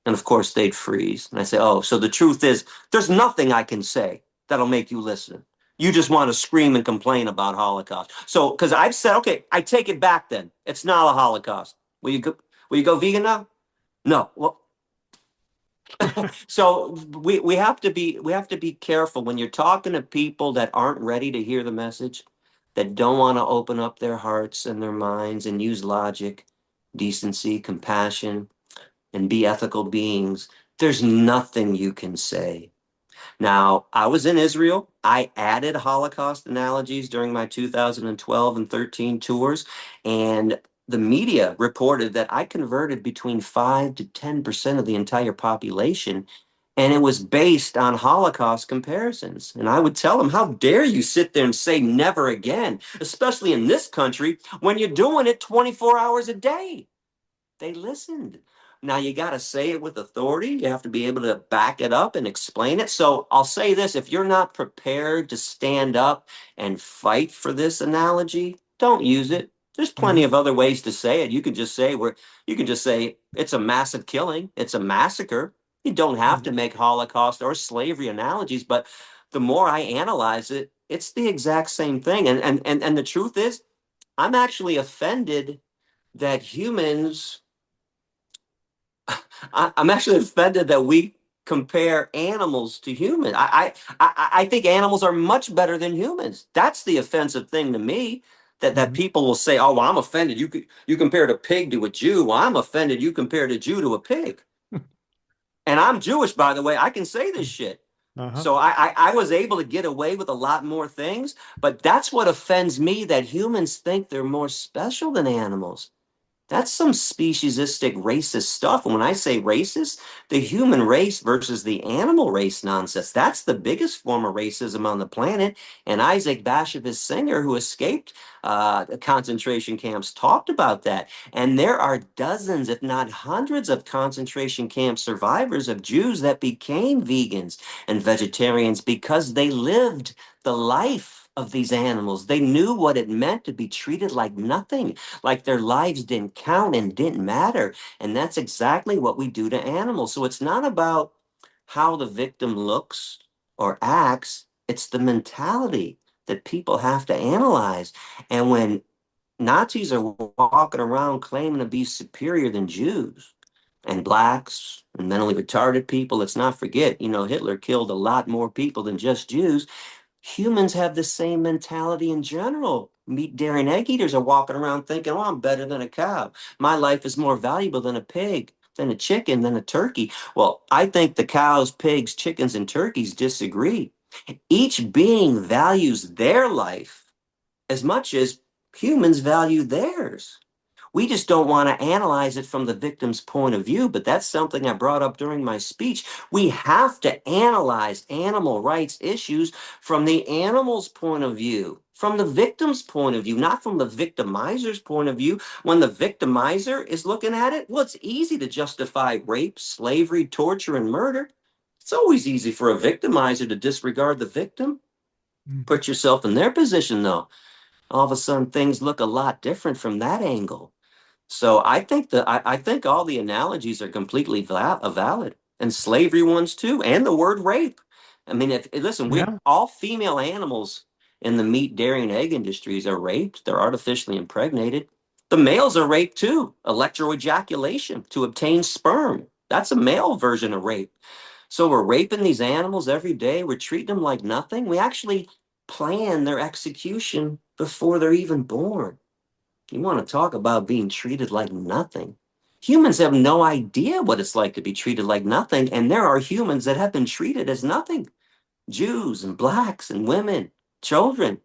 And of course, they'd freeze. And I say, oh, so the truth is, there's nothing I can say that'll make you listen. You just want to scream and complain about Holocaust. So, because I've said, okay, I take it back then. It's not a Holocaust. Will you go vegan now? No. Well, so we have to be careful when you're talking to people that aren't ready to hear the message, that don't want to open up their hearts and their minds and use logic, decency, compassion, and be ethical beings. There's nothing you can say. Now, I was in Israel. I added Holocaust analogies during my 2012 and 13 tours, and the media reported that I converted between 5 to 10% of the entire population, and it was based on Holocaust comparisons. And I would tell them, how dare you sit there and say never again, especially in this country when you're doing it 24 hours a day. They listened. Now you got to say it with authority. You have to be able to back it up and explain it. So I'll say this, if you're not prepared to stand up and fight for this analogy, don't use it. There's plenty Mhm. of other ways to say it. You can just say it's a massive killing, it's a massacre. You don't have to Mhm. make Holocaust or slavery analogies, but the more I analyze it, it's the exact same thing. And the truth is, I'm actually offended that humans I'm actually offended that we compare animals to humans. I think animals are much better than humans. That's the offensive thing to me. That Mhm. people will say, "Oh, well, I'm offended. You compared a pig to a Jew. Well, I'm offended. You compared a Jew to a pig." And I'm Jewish, by the way. I can say this shit. Uh-huh. So I was able to get away with a lot more things. But that's what offends me, that humans think they're more special than animals. That's some speciesistic racist stuff. And when I say racist, the human race versus the animal race nonsense. That's the biggest form of racism on the planet. And Isaac Bashevis Singer, who escaped concentration camps, talked about that. And there are dozens, if not hundreds, of concentration camp survivors of Jews that became vegans and vegetarians because they lived the life of these animals. They knew what it meant to be treated like nothing, like their lives didn't count and didn't matter. And that's exactly what we do to animals. So it's not about how the victim looks or acts, it's the mentality that people have to analyze. And when Nazis are walking around claiming to be superior than Jews and blacks and mentally retarded people, let's not forget, Hitler killed a lot more people than just Jews. Humans have the same mentality in general. Meat, dairy, and egg eaters are walking around thinking, oh, I'm better than a cow. My life is more valuable than a pig, than a chicken, than a turkey. Well, I think the cows, pigs, chickens, and turkeys disagree. Each being values their life as much as humans value theirs. We just don't want to analyze it from the victim's point of view, but that's something I brought up during my speech. We have to analyze animal rights issues from the animal's point of view, from the victim's point of view, not from the victimizer's point of view. When the victimizer is looking at it, well, it's easy to justify rape, slavery, torture, and murder. It's always easy for a victimizer to disregard the victim. Mhm. Put yourself in their position, though. All of a sudden, things look a lot different from that angle. So I think all the analogies are completely valid, and slavery ones too, and the word rape. I mean, if listen, we Yeah. all female animals in the meat, dairy, and egg industries are raped. They're artificially impregnated. The males are raped too. Electroejaculation to obtain sperm. That's a male version of rape. So we're raping these animals every day. We're treating them like nothing. We actually plan their execution before they're even born. You want to talk about being treated like nothing. Humans have no idea what it's like to be treated like nothing, and there are humans that have been treated as nothing. Jews and blacks and women, children.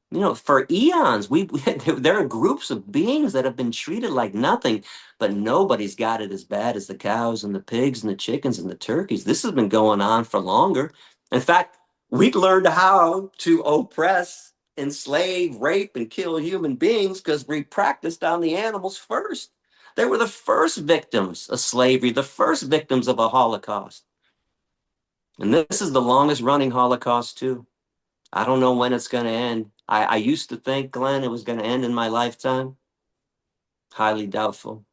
You know, for eons, there are groups of beings that have been treated like nothing, but nobody's got it as bad as the cows and the pigs and the chickens and the turkeys. This has been going on for longer. In fact, we learned how to oppress, enslave, rape, and kill human beings because we practiced on the animals first. They were the first victims of slavery, the first victims of a Holocaust. And this is the longest running Holocaust, too. I don't know when it's going to end. I used to think, Glenn, it was going to end in my lifetime. Highly doubtful.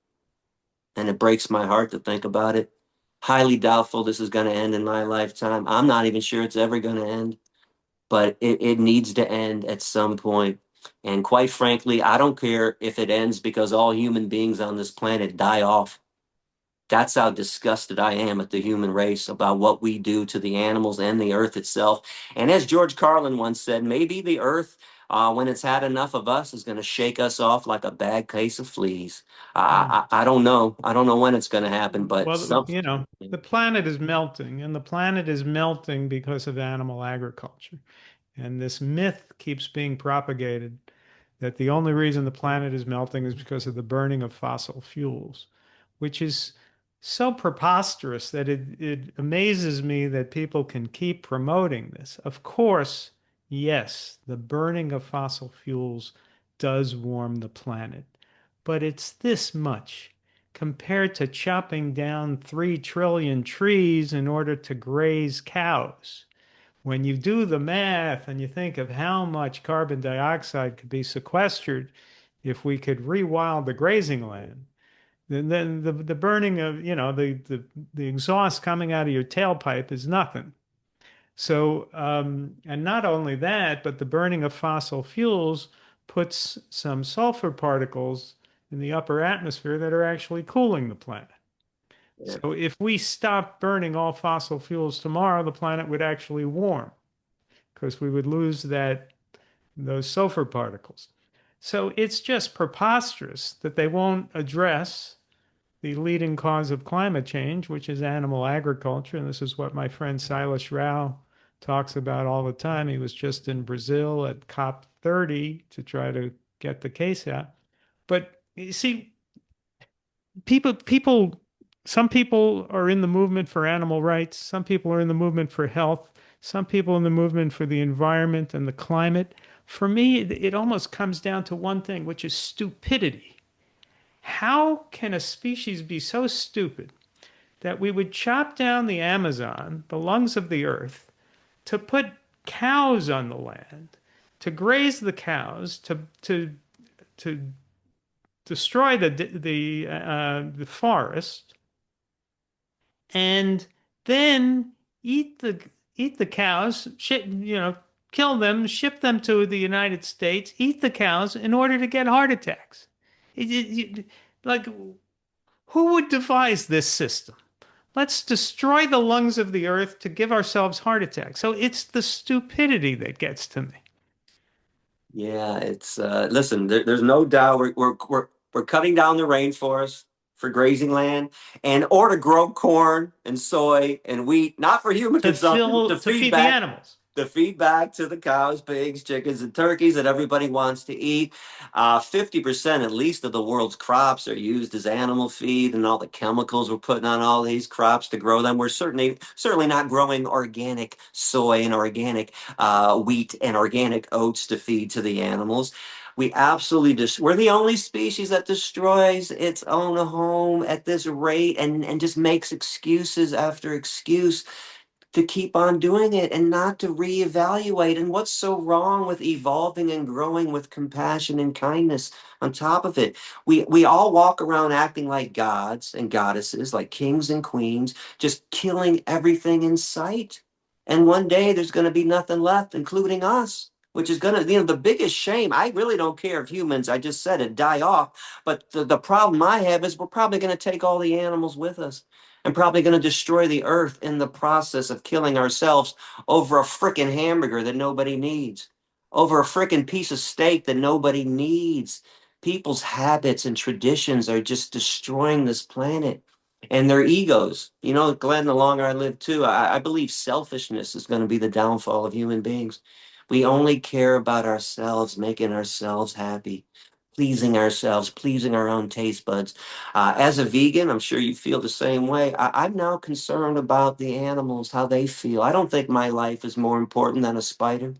And it breaks my heart to think about it. Highly doubtful this is going to end in my lifetime. I'm not even sure it's ever going to end, but it needs to end at some point. And quite frankly, I don't care if it ends because all human beings on this planet die off. That's how disgusted I am at the human race about what we do to the animals and the earth itself. And as George Carlin once said, maybe the earth, when it's had enough of us, is going to shake us off like a bad case of fleas. Yeah. I don't know. I don't know when it's going to happen, but Well, some. the planet is melting, and the planet is melting because of animal agriculture. And this myth keeps being propagated that the only reason the planet is melting is because of the burning of fossil fuels, which is so preposterous that it amazes me that people can keep promoting this. Of course, yes, the burning of fossil fuels does warm the planet, but it's this much compared to chopping down 3 trillion trees in order to graze cows. When you do the math and you think of how much carbon dioxide could be sequestered if we could rewild the grazing land, then the burning of, the exhaust coming out of your tailpipe is nothing. So, and not only that, but the burning of fossil fuels puts some sulfur particles in the upper atmosphere that are actually cooling the planet. Yeah. So if we stopped burning all fossil fuels tomorrow, the planet would actually warm because we would lose those sulfur particles. So it's just preposterous that they won't address the leading cause of climate change, which is animal agriculture. And this is what my friend Silas Rao talks about all the time. He was just in Brazil at COP30 to try to get the case out. But you see, people, some people are in the movement for animal rights. Some people are in the movement for health. Some people in the movement for the environment and the climate. For me, it almost comes down to one thing, which is stupidity. How can a species be so stupid that we would chop down the Amazon, the lungs of the earth, to put cows on the land, to graze the cows, to destroy the forest, and then eat the cows, kill them, ship them to the United States, eat the cows in order to get heart attacks. Like, who would devise this system? let's destroy the lungs of the earth to give ourselves heart attacks. So it's the stupidity that gets to me. Yeah, it's listen, there's no doubt we're cutting down the rainforest for grazing land and or to grow corn and soy and wheat, not for human consumption, To feed the animals. to feed back to the cows, pigs, chickens, and turkeys that everybody wants to eat. 50% at least of the world's crops are used as animal feed, and all the chemicals we're putting on all these crops to grow them. We're certainly not growing organic soy and organic wheat and organic oats to feed to the animals. We absolutely just we're the only species that destroys its own home at this rate and just makes excuses after excuse to keep on doing it and not to reevaluate. And what's so wrong with evolving and growing with compassion and kindness on top of it? We all walk around acting like gods and goddesses, like kings and queens, just killing everything in sight. And one day there's going to be nothing left, including us. Which is going to, the biggest shame. I really don't care if humans, I just said it, die off. But the problem I have is we're probably going to take all the animals with us and probably going to destroy the earth in the process of killing ourselves over a frickin' hamburger that nobody needs, over a frickin' piece of steak that nobody needs. People's habits and traditions are just destroying this planet and their egos. You know, Glenn, the longer I live too, I believe selfishness is going to be the downfall of human beings. We only care about ourselves, making ourselves happy, pleasing our own taste buds. As a vegan, I'm sure you feel the same way. I'm now concerned about the animals, how they feel. I don't think my life is more important than a spider,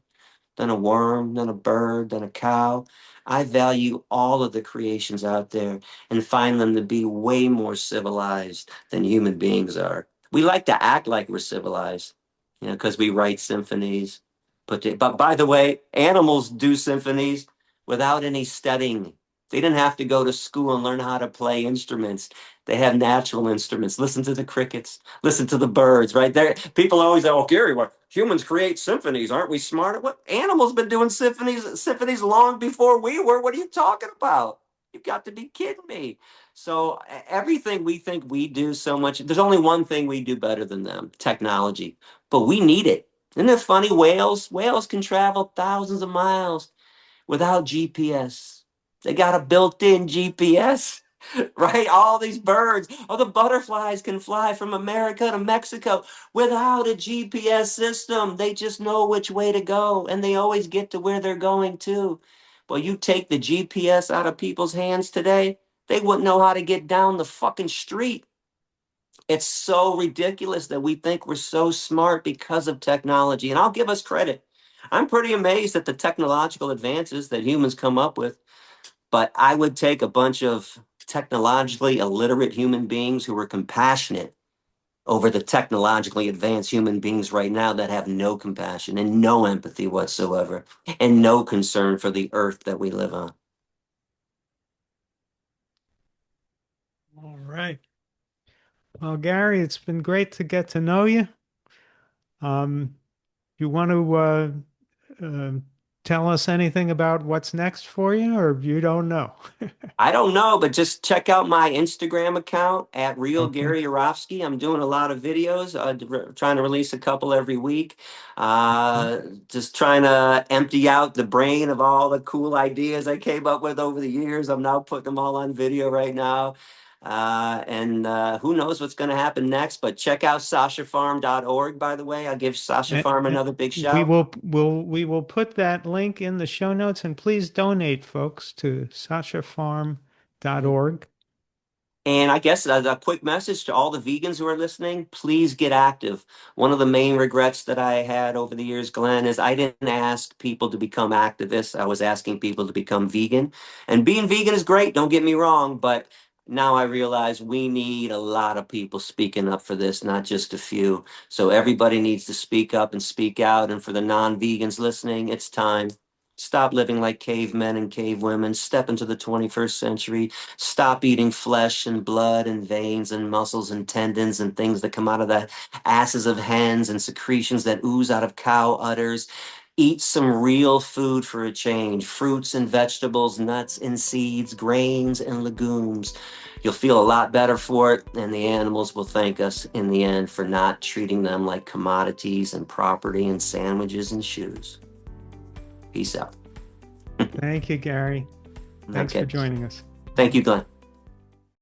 than a worm, than a bird, than a cow. I value all of the creations out there and find them to be way more civilized than human beings are. We like to act like we're civilized, because we write symphonies. But by the way, animals do symphonies without any studying. They didn't have to go to school and learn how to play instruments. They have natural instruments. Listen to the crickets. Listen to the birds, right there. People always say, "Oh, Gary, what humans create symphonies? Aren't we smart?" What animals been doing symphonies long before we were? What are you talking about? You've got to be kidding me. So everything we think we do so much, there's only one thing we do better than them, technology. But we need it. Isn't it funny? Whales can travel thousands of miles without GPS. They got a built-in GPS, right? All these birds, all the butterflies can fly from America to Mexico without a GPS system. They just know which way to go, and they always get to where they're going to. Well, you take the GPS out of people's hands today, they wouldn't know how to get down the fucking street. It's so ridiculous that we think we're so smart because of technology. And I'll give us credit. I'm pretty amazed at the technological advances that humans come up with. But I would take a bunch of technologically illiterate human beings who are compassionate over the technologically advanced human beings right now that have no compassion and no empathy whatsoever and no concern for the earth that we live on. All right. Well, Gary, it's been great to get to know you. Um, you want to uh, tell us anything about what's next for you, or you don't know? I don't know, but just check out my Instagram account at Real Okay. Gary Yourofsky. I'm doing a lot of videos, trying to release a couple every week. Okay. Just trying to empty out the brain of all the cool ideas I came up with over the years. I'm now putting them all on video right now. And who knows what's going to happen next, but check out sashafarm.org, by the way. I'll give Sasha Uh, Farm uh, another big we shout. will put that link in the show notes, and please donate, folks, to sashafarm.org. And I guess a quick message to all the vegans who are listening, please get active. One of the main regrets that I had over the years, Glenn, is I didn't ask people to become activists. I was asking people to become vegan. And being vegan is great, don't get me wrong, but now I realize we need a lot of people speaking up for this, not just a few. So everybody needs to speak up and speak out. And for the non-vegans listening, it's time. Stop living like cavemen and cavewomen. Step into the 21st century. Stop eating flesh and blood and veins and muscles and tendons and things that come out of the asses of hens and secretions that ooze out of cow udders. Eat some real food for a change, fruits and vegetables, nuts and seeds, grains and legumes. You'll feel a lot better for it, and the animals will thank us in the end for not treating them like commodities and property and sandwiches and shoes. Peace out. Thank you, Gary. Thanks for Okay. joining us. Thank you, Glenn.